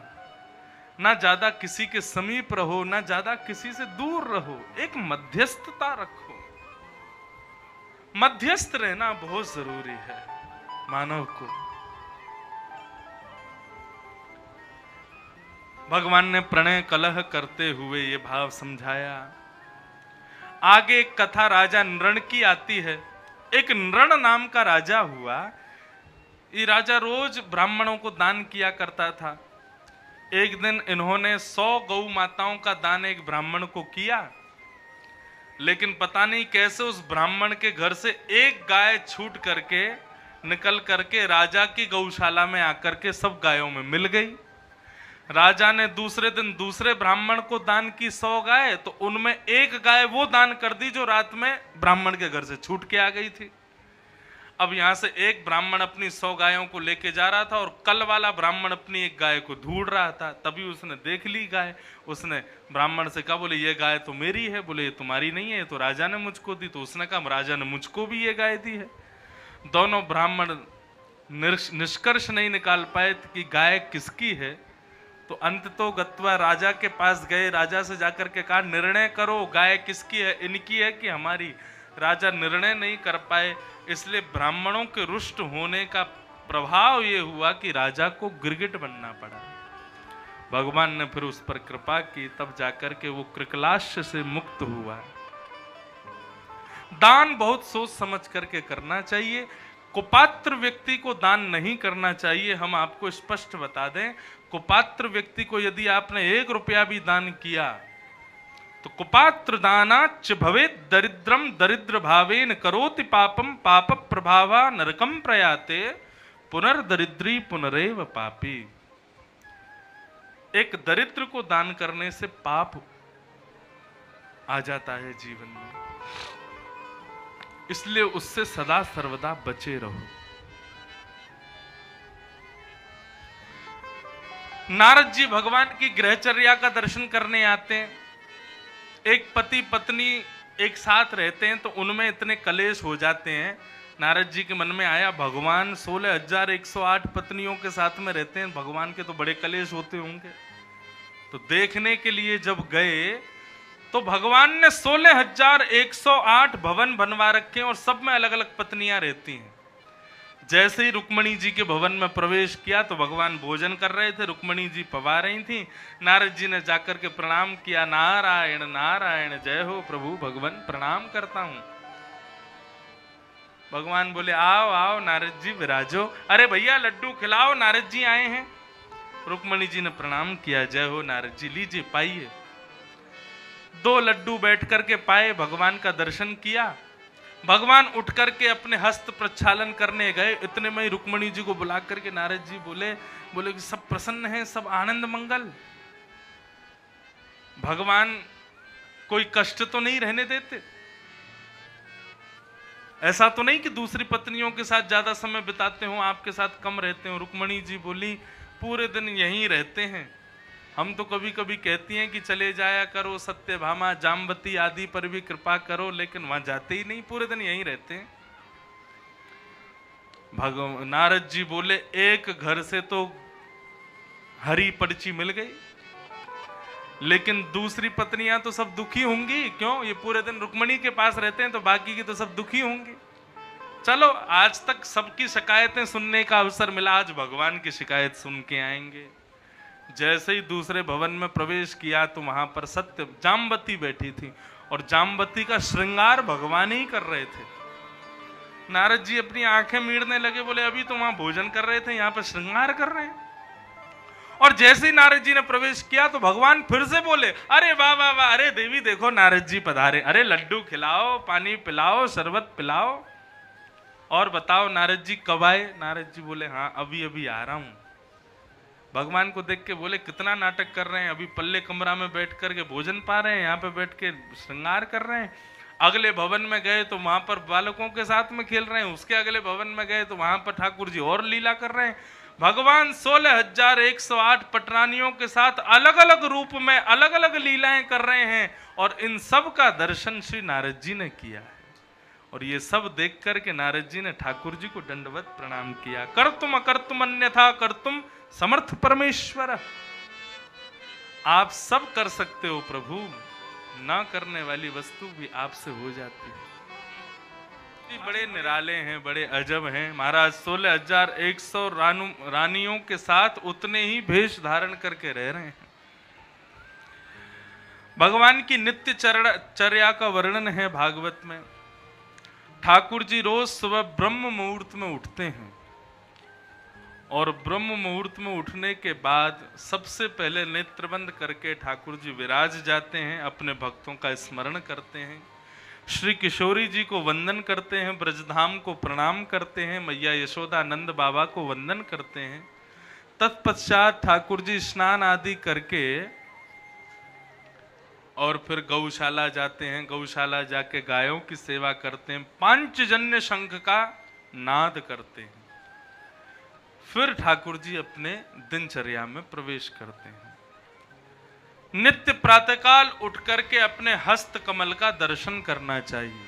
Speaker 1: ना ज्यादा किसी के समीप रहो, ना ज्यादा किसी से दूर रहो, एक मध्यस्थता रखो। मध्यस्थ रहना बहुत जरूरी है मानव को। भगवान ने प्रणय कलह करते हुए ये भाव समझाया। आगे एक कथा राजा नृण की आती है। एक नृण नाम का राजा हुआ। ये राजा रोज ब्राह्मणों को दान किया करता था। एक दिन इन्होंने 100 गौ माताओं का दान एक ब्राह्मण को किया, लेकिन पता नहीं कैसे उस ब्राह्मण के घर से एक गाय छूट करके निकल करके राजा की गौशाला में आकर के सब गायों में मिल गई। राजा ने दूसरे दिन दूसरे ब्राह्मण को दान की 100 गाय, तो उनमें एक गाय वो दान कर दी जो रात में ब्राह्मण के घर से छूट के आ गई थी। अब यहां से एक ब्राह्मण अपनी 100 गायों को लेके जा रहा था और कल वाला ब्राह्मण अपनी एक गाय को ढूंढ रहा था। तभी उसने देख ली गाय। उसने ब्राह्मण से कहा, बोले ये गाय तो मेरी है। बोले ये तुम्हारी नहीं है, ये तो राजा ने मुझको दी। तो उसने कहा राजा ने मुझको भी ये गाय दी है। दोनों ब्राह्मण निष्कर्ष नहीं निकाल पाए कि गाय किसकी है। तो अंत तो गत्वा राजा के पास गए। राजा से जाकर के कहा निर्णय करो, गाय किसकी है, इनकी है कि हमारी। राजा निर्णय नहीं कर पाए, इसलिए ब्राह्मणों के रुष्ट होने का प्रभाव ये हुआ कि राजा को गिरगिट बनना पड़ा। भगवान ने फिर उस पर कृपा की, तब जाकर के वो कृकलाश्य से मुक्त हुआ। दान बहुत सोच समझ करके करना चाहिए। कुपात्र व्यक्ति को दान नहीं करना चाहिए। हम आपको स्पष्ट बता दें, कुपात्र व्यक्ति को यदि आपने 1 रुपया भी दान किया तो कुपात्र दानाच्च भवेत् दरिद्रम दरिद्र भावेन करोति पापम पाप प्रभावा नरकम प्रयाते पुनर्दरिद्री पुनरेव पापी। एक दरिद्र को दान करने से पाप आ जाता है जीवन में, इसलिए उससे सदा सर्वदा बचे रहो। नारद जी भगवान की गृहचर्या का दर्शन करने आते हैं। एक पति पत्नी एक साथ रहते हैं तो उनमें इतने कलेश हो जाते हैं। नारद जी के मन में आया, भगवान 16,108 पत्नियों के साथ में रहते हैं, भगवान के तो बड़े कलेश होते होंगे। तो देखने के लिए जब गए तो भगवान ने 16,108 भवन बनवा रखे हैं और सब में अलग अलग पत्नियां रहती हैं। जैसे ही रुक्मणी जी के भवन में प्रवेश किया तो भगवान भोजन कर रहे थे, रुक्मणी जी पवा रही थी। नारद जी ने जाकर के प्रणाम किया, नारायण नारायण, जय हो प्रभु, भगवान प्रणाम करता हूं। भगवान बोले आओ आओ नारद जी विराजो। अरे भैया लड्डू खिलाओ, नारद जी आए हैं। रुक्मणी जी ने प्रणाम किया, जय हो नारद जी, लीजिए पाइए। 2 लड्डू बैठ करके पाए, भगवान का दर्शन किया। भगवान उठ करके अपने हस्त प्रक्षालन करने गए। इतने में ही रुक्मणी जी को बुला करके नारद जी बोले कि सब प्रसन्न हैं, सब आनंद मंगल। भगवान कोई कष्ट तो नहीं रहने देते। ऐसा तो नहीं कि दूसरी पत्नियों के साथ ज्यादा समय बिताते हो, आपके साथ कम रहते हो। रुक्मणी जी बोली पूरे दिन यहीं रहते हैं। हम तो कभी कभी कहती हैं कि चले जाया करो सत्यभामा जाम्बती आदि पर भी कृपा करो, लेकिन वहां जाते ही नहीं, पूरे दिन यहीं रहते हैं। नारद जी बोले एक घर से तो हरी पर्ची मिल गई, लेकिन दूसरी पत्नियां तो सब दुखी होंगी। क्यों? ये पूरे दिन रुक्मणी के पास रहते हैं तो बाकी की तो सब दुखी होंगी। चलो आज तक सबकी शिकायतें सुनने का अवसर मिला, आज भगवान की शिकायत सुन के आएंगे। जैसे ही दूसरे भवन में प्रवेश किया तो वहां पर सत्य जाम्बती बैठी थी और जाम्बती का श्रृंगार भगवान ही कर रहे थे। नारद जी अपनी आंखें मीड़ने लगे, बोले अभी तो वहां भोजन कर रहे थे, यहाँ पर श्रृंगार कर रहे हैं। और जैसे ही नारद जी ने प्रवेश किया तो भगवान फिर से बोले, अरे वाह वाह वाह, अरे देवी देखो नारद जी पधारे, अरे लड्डू खिलाओ, पानी पिलाओ, शरबत पिलाओ, और बताओ नारद जी कब आए। नारद जी बोले, हाँ अभी अभी आ रहा हूं। भगवान को देख के बोले, कितना नाटक कर रहे हैं, अभी पल्ले कमरा में बैठ करके भोजन पा रहे हैं, यहाँ पे बैठ के श्रृंगार कर रहे हैं। अगले भवन में गए तो वहां पर बालकों के साथ में खेल रहे हैं, उसके अगले भवन में गए तो वहां पर ठाकुर जी और लीला कर रहे हैं। भगवान 16,108 पटरानियों के साथ अलग अलग रूप में अलग अलग लीलाएं कर रहे हैं, और इन सब का दर्शन श्री नारद जी ने किया है। और ये सब देख करके नारद जी ने ठाकुर जी को दंडवत प्रणाम किया। कर्तुम अकर्तुम अन्यथा कर्तुम समर्थ परमेश्वर, आप सब कर सकते हो प्रभु, ना करने वाली वस्तु भी आपसे हो जाती है। बड़े निराले हैं, बड़े अजब हैं महाराज। 16,100 रानियों के साथ उतने ही भेष धारण करके रह रहे हैं। भगवान की नित्य चर्या का वर्णन है भागवत में। ठाकुर जी रोज सुबह ब्रह्म मुहूर्त में उठते हैं, और ब्रह्म मुहूर्त में उठने के बाद सबसे पहले नेत्र बंद करके ठाकुर जी विराज जाते हैं, अपने भक्तों का स्मरण करते हैं, श्री किशोरी जी को वंदन करते हैं, ब्रजधाम को प्रणाम करते हैं, मैया यशोदा नंद बाबा को वंदन करते हैं। तत्पश्चात ठाकुर जी स्नान आदि करके और फिर गौशाला जाते हैं, गौशाला जाके गायों की सेवा करते हैं, पांचजन्य शंख का नाद करते हैं। फिर ठाकुर जी अपने दिनचर्या में प्रवेश करते हैं। नित्य प्रातःकाल उठ करके अपने हस्त कमल का दर्शन करना चाहिए।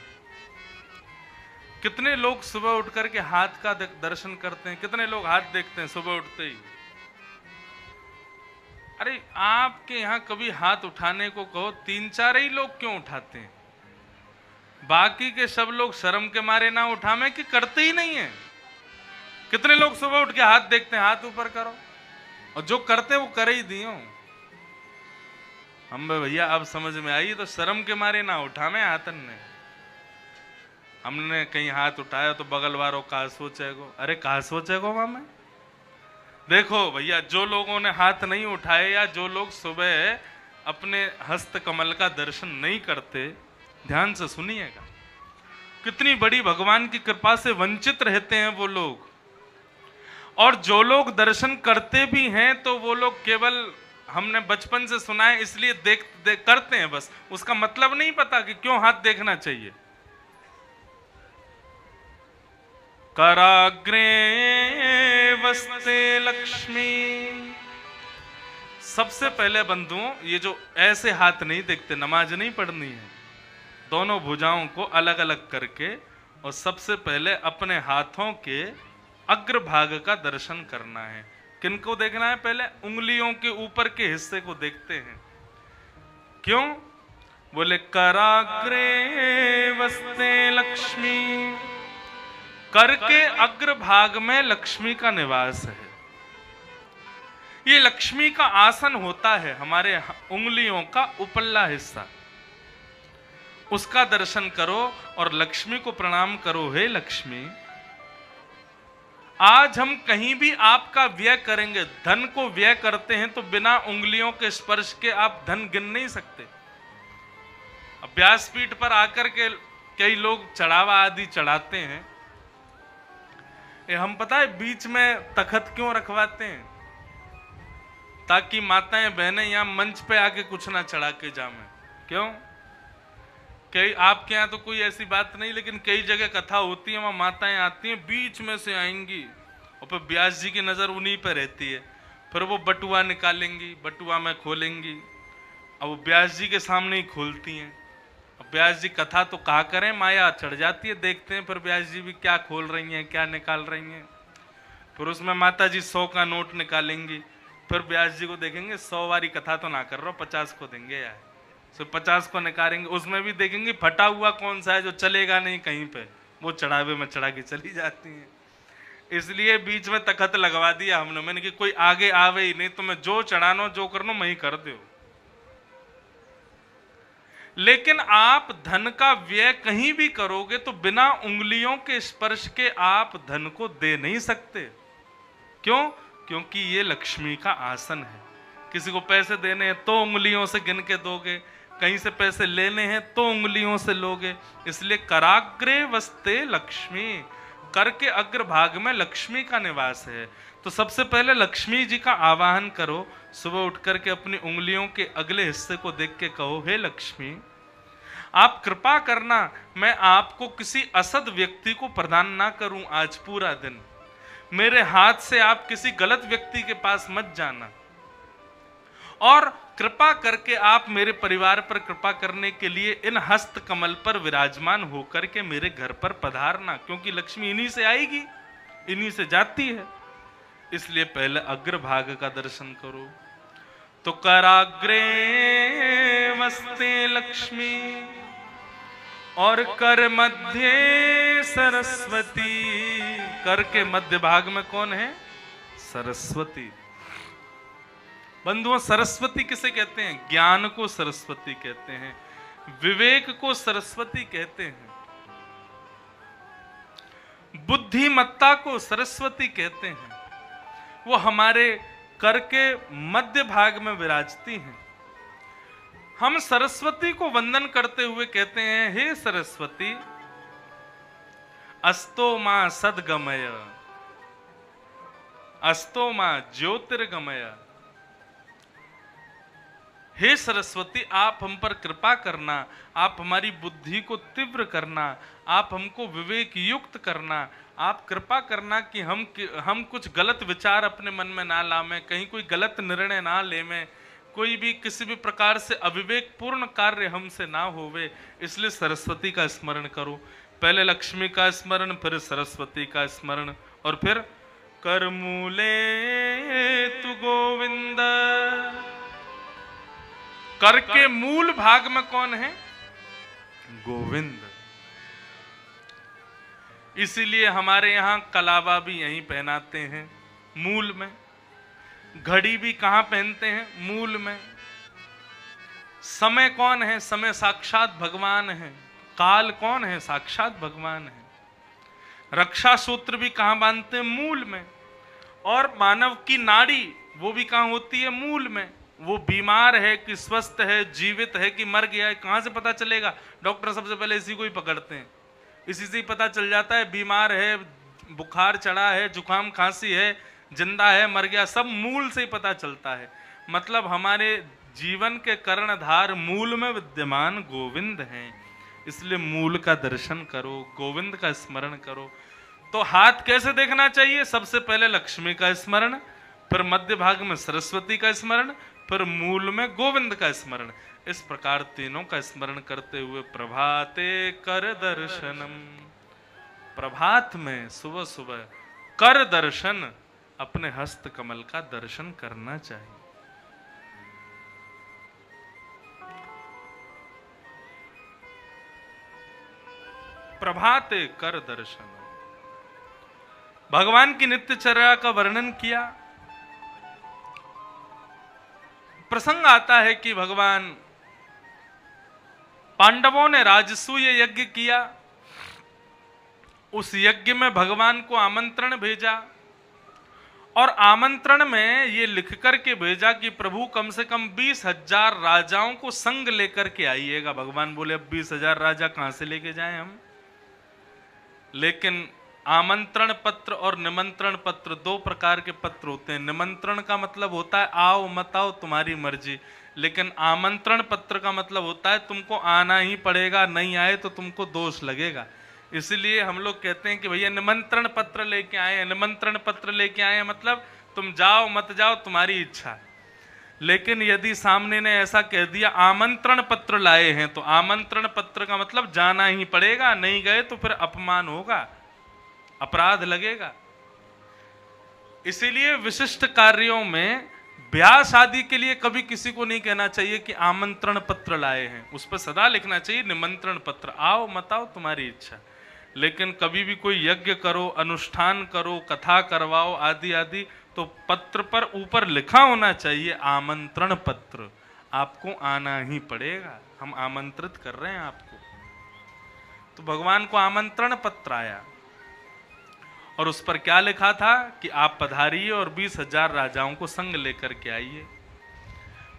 Speaker 1: कितने लोग सुबह उठ करके हाथ का दर्शन करते हैं, कितने लोग हाथ देखते हैं सुबह उठते ही। अरे आपके यहाँ कभी हाथ उठाने को कहो, 3-4 ही लोग क्यों उठाते हैं? बाकी के सब लोग शर्म के मारे ना उठावे कि करते ही नहीं है। कितने लोग सुबह उठ के हाथ देखते हैं, हाथ ऊपर करो, और जो करते हैं वो करे ही दियो। हम भैया अब समझ में आई, तो शर्म के मारे ना उठावे हाथन ने। हमने कहीं हाथ उठाया तो बगल वालों कहा सोचेगो, अरे कहा सोचेगो मामा। देखो भैया, जो लोगों ने हाथ नहीं उठाए या जो लोग सुबह अपने हस्त कमल का दर्शन नहीं करते, ध्यान से सुनिएगा, कितनी बड़ी भगवान की कृपा से वंचित रहते हैं वो लोग। और जो लोग दर्शन करते भी हैं तो वो लोग केवल, हमने बचपन से सुना है इसलिए देख करते हैं बस, उसका मतलब नहीं पता कि क्यों हाथ देखना चाहिए। कराग्रे वस्ते लक्ष्मी। सबसे पहले बंधुओं, ये जो ऐसे हाथ नहीं देखते, नमाज नहीं पढ़नी है, दोनों भुजाओं को अलग अलग करके, और सबसे पहले अपने हाथों के अग्रभाग का दर्शन करना है। किनको देखना है? पहले उंगलियों के ऊपर के हिस्से को देखते हैं। क्यों? बोले कराग्रे वस्ते लक्ष्मी, कर के अग्रभाग में लक्ष्मी का निवास है। ये लक्ष्मी का आसन होता है, हमारे उंगलियों का उपल्ला हिस्सा, उसका दर्शन करो और लक्ष्मी को प्रणाम करो। हे लक्ष्मी, आज हम कहीं भी आपका व्यय करेंगे, धन को व्यय करते हैं तो बिना उंगलियों के स्पर्श के आप धन गिन नहीं सकते। अब व्यासपीठ पर आकर के कई लोग चढ़ावा आदि चढ़ाते हैं, हम पता है बीच में तखत क्यों रखवाते हैं? ताकि माताएं बहनें यहाँ मंच पे आके कुछ ना चढ़ा के जावे। क्यों? कई आपके यहाँ तो कोई ऐसी बात नहीं, लेकिन कई जगह कथा होती है, वहां माताएं आती हैं, बीच में से आएंगी, और फिर व्यास जी की नजर उन्हीं पर रहती है। फिर वो बटुआ निकालेंगी, बटुआ में खोलेंगी, अब वो व्यास जी के सामने ही खोलती हैं। अब व्यास जी कथा तो कहा करें, माया चढ़ जाती है, देखते हैं फिर व्यास जी भी क्या खोल रही हैं, क्या निकाल रही हैं। फिर उसमें माता जी 100 का नोट निकालेंगी, फिर व्यास जी को देखेंगे 100 वाली कथा तो ना कर रहा, 50 को देंगे यार, तो 50 को निकालेंगे, उसमें भी देखेंगे फटा हुआ कौन सा है जो चलेगा नहीं कहीं पे, वो चढ़ावे में चढ़ा के चली जाती हैं। इसलिए बीच में तखत लगवा दिया हमने, मैंने कि कोई आगे आवे ही नहीं, तो मैं जो चढ़ानो जो करनो मैं ही कर दो। लेकिन आप धन का व्यय कहीं भी करोगे तो बिना उंगलियों के स्पर्श के आप धन को दे नहीं सकते। क्यों? क्योंकि ये लक्ष्मी का आसन है। किसी को पैसे देने हैं तो उंगलियों से गिन के दोगे, कहीं से पैसे लेने हैं तो उंगलियों से लोगे। इसलिए कराग्रे वस्ते लक्ष्मी, कर के अग्रभाग में लक्ष्मी का निवास है। तो सबसे पहले लक्ष्मी जी का आवाहन करो। सुबह उठ करके अपनी उंगलियों के अगले हिस्से को देख के कहो, हे लक्ष्मी, आप कृपा करना मैं आपको किसी असद व्यक्ति को प्रदान ना करूं आज पूरा दिन। मेरे हाथ से आप किसी गलत व्यक्ति के पास मत जाना, और कृपा करके आप मेरे परिवार पर कृपा करने के लिए इन हस्त कमल पर विराजमान होकर के मेरे घर पर पधारना, क्योंकि लक्ष्मी इन्हीं से आएगी, इन्हीं से जाती है। इसलिए पहले अग्रभाग का दर्शन करो। तो कराग्रे वस्ते लक्ष्मी और कर मध्य सरस्वती। कर के मध्य भाग में कौन है? सरस्वती। बंधुओं, सरस्वती किसे कहते हैं? ज्ञान को सरस्वती कहते हैं, विवेक को सरस्वती कहते हैं, बुद्धिमत्ता को सरस्वती कहते हैं। वो हमारे कर के मध्य भाग में विराजती हैं। हम सरस्वती को वंदन करते हुए कहते हैं, हे सरस्वती, अस्तो मां सद्गमय, अस्तो मां ज्योतिर्गमय। हे सरस्वती, आप हम पर कृपा करना, आप हमारी बुद्धि को तीव्र करना, आप हमको विवेक युक्त करना, आप कृपा करना कि हम कुछ गलत विचार अपने मन में ना लावें, कहीं कोई गलत निर्णय ना लेवें, कोई भी किसी भी प्रकार से अविवेक पूर्ण कार्य हमसे ना होवे। इसलिए सरस्वती का स्मरण करो। पहले लक्ष्मी का स्मरण, फिर सरस्वती का स्मरण, और फिर करमूले तु गोविंद। कर के मूल भाग में कौन है? गोविंद। इसीलिए हमारे यहां कलावा भी यहीं पहनाते हैं, मूल में। घड़ी भी कहां पहनते हैं? मूल में। समय कौन है? समय साक्षात भगवान है। काल कौन है? साक्षात भगवान है। रक्षा सूत्र भी कहां बांधते हैं? मूल में। और मानव की नाड़ी वो भी कहां होती है? मूल में। वो बीमार है कि स्वस्थ है, जीवित है कि मर गया है, कहां से पता चलेगा? डॉक्टर सबसे पहले इसी को ही पकड़ते हैं, इसी से ही पता चल जाता है बीमार है, बुखार चढ़ा है, जुकाम खांसी है, जिंदा है, मर गया, सब मूल से ही पता चलता है। मतलब हमारे जीवन के कर्णधार मूल में विद्यमान गोविंद हैं। इसलिए मूल का दर्शन करो, गोविंद का स्मरण करो। तो हाथ कैसे देखना चाहिए? सबसे पहले लक्ष्मी का स्मरण, फिर मध्य भाग में सरस्वती का स्मरण, फिर मूल में गोविंद का स्मरण। इस प्रकार तीनों का स्मरण करते हुए प्रभाते कर दर्शनम, प्रभात में सुबह सुबह कर दर्शन, अपने हस्त कमल का दर्शन करना चाहिए। प्रभाते कर दर्शन। भगवान की नित्यचर्या का वर्णन किया। प्रसंग आता है कि भगवान पांडवों ने राजसूय यज्ञ किया। उस यज्ञ में भगवान को आमंत्रण भेजा, और आमंत्रण में ये लिख करके भेजा कि प्रभु कम से कम 20,000 राजाओं को संग लेकर के आइएगा। भगवान बोले अब 20,000 राजा कहां से लेके जाएं हम? लेकिन आमंत्रण पत्र और निमंत्रण पत्र दो प्रकार के पत्र होते हैं। निमंत्रण का मतलब होता है आओ मत आओ तुम्हारी मर्जी, लेकिन आमंत्रण पत्र का मतलब होता है तुमको आना ही पड़ेगा, नहीं आए तो तुमको दोष लगेगा। इसलिए हम लोग कहते हैं कि भैया निमंत्रण पत्र लेके आए हैं, निमंत्रण पत्र लेके आए हैं, मतलब तुम जाओ मत जाओ तुम्हारी इच्छा। लेकिन यदि सामने ने ऐसा कह दिया आमंत्रण पत्र लाए हैं, तो आमंत्रण पत्र का मतलब जाना ही पड़ेगा, नहीं गए तो फिर अपमान होगा, अपराध लगेगा। इसीलिए विशिष्ट कार्यों में ब्याह शादी के लिए कभी किसी को नहीं कहना चाहिए कि आमंत्रण पत्र लाए हैं, उस पर सदा लिखना चाहिए निमंत्रण पत्र, आओ मत आओ तुम्हारी इच्छा। लेकिन कभी भी कोई यज्ञ करो, अनुष्ठान करो, कथा करवाओ आदि आदि, तो पत्र पर ऊपर लिखा होना चाहिए आमंत्रण पत्र, आपको आना ही पड़ेगा, हम आमंत्रित कर रहे हैं आपको। तो भगवान को आमंत्रण पत्र आया, और उस पर क्या लिखा था कि आप पधारिए और 20,000 राजाओं को संग लेकर के आइए।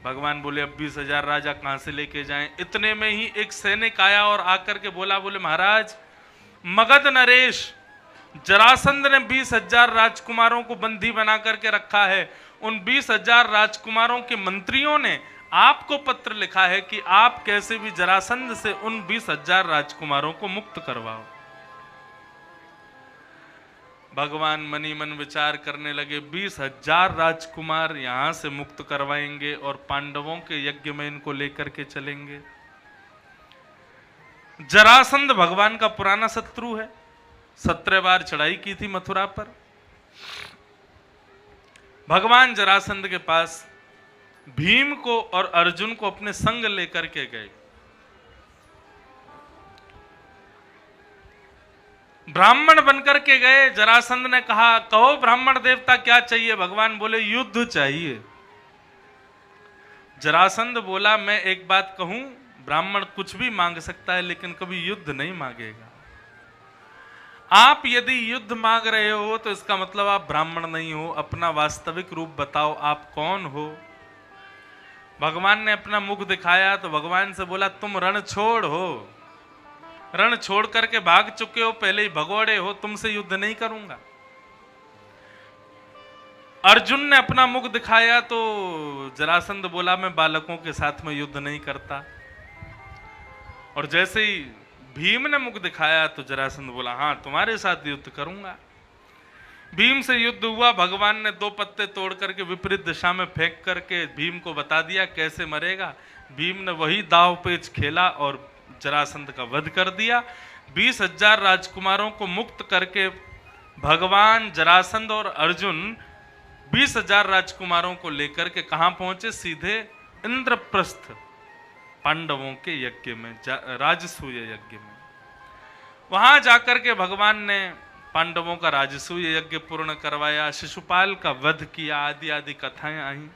Speaker 1: भगवान बोले अब 20,000 राजा कहां से लेके जाएं। इतने में ही एक सैनिक आया और आकर के बोला, बोले महाराज मगध नरेश जरासंध ने 20,000 राजकुमारों को बंदी बना करके रखा है। उन 20,000 राजकुमारों के मंत्रियों ने आपको पत्र लिखा है कि आप कैसे भी जरासंध से उन 20,000 राजकुमारों को मुक्त करवाओ। भगवान मनी मन विचार करने लगे, 20,000 राजकुमार यहां से मुक्त करवाएंगे और पांडवों के यज्ञ में इनको लेकर के चलेंगे। जरासंध भगवान का पुराना शत्रु है, 17 बार चढ़ाई की थी मथुरा पर। भगवान जरासंध के पास भीम को और अर्जुन को अपने संग लेकर के गए। ब्राह्मण बनकर के गए। जरासंध ने कहा, कहो ब्राह्मण देवता क्या चाहिए? भगवान बोले युद्ध चाहिए। जरासंध बोला, मैं एक बात कहूं, ब्राह्मण कुछ भी मांग सकता है लेकिन कभी युद्ध नहीं मांगेगा। आप यदि युद्ध मांग रहे हो तो इसका मतलब आप ब्राह्मण नहीं हो। अपना वास्तविक रूप बताओ, आप कौन हो? भगवान ने अपना मुख दिखाया तो भगवान से बोला, तुम रण छोड़ हो, रण छोड़ करके भाग चुके हो, पहले ही भगोड़े हो, तुमसे युद्ध नहीं करूंगा। अर्जुन ने अपना मुख दिखाया तो जरासंध बोला, मैं बालकों के साथ में युद्ध नहीं करता। और जैसे ही भीम ने मुख दिखाया तो जरासंध बोला, हां तुम्हारे साथ युद्ध करूंगा। भीम से युद्ध हुआ। भगवान ने 2 पत्ते तोड़ करके विपरीत दिशा में फेंक करके भीम को बता दिया कैसे मरेगा। भीम ने वही दाव पेच खेला और जरासंध का वध कर दिया। 20,000 राजकुमारों को मुक्त करके भगवान, जरासंध और अर्जुन 20,000 राजकुमारों को लेकर के कहां पहुंचे? सीधे इंद्रप्रस्थ पांडवों के यज्ञ में, राजसूय यज्ञ में। वहां जाकर के भगवान ने पांडवों का राजसूय यज्ञ पूर्ण करवाया, शिशुपाल का वध किया, आदि आदि कथाएं आई।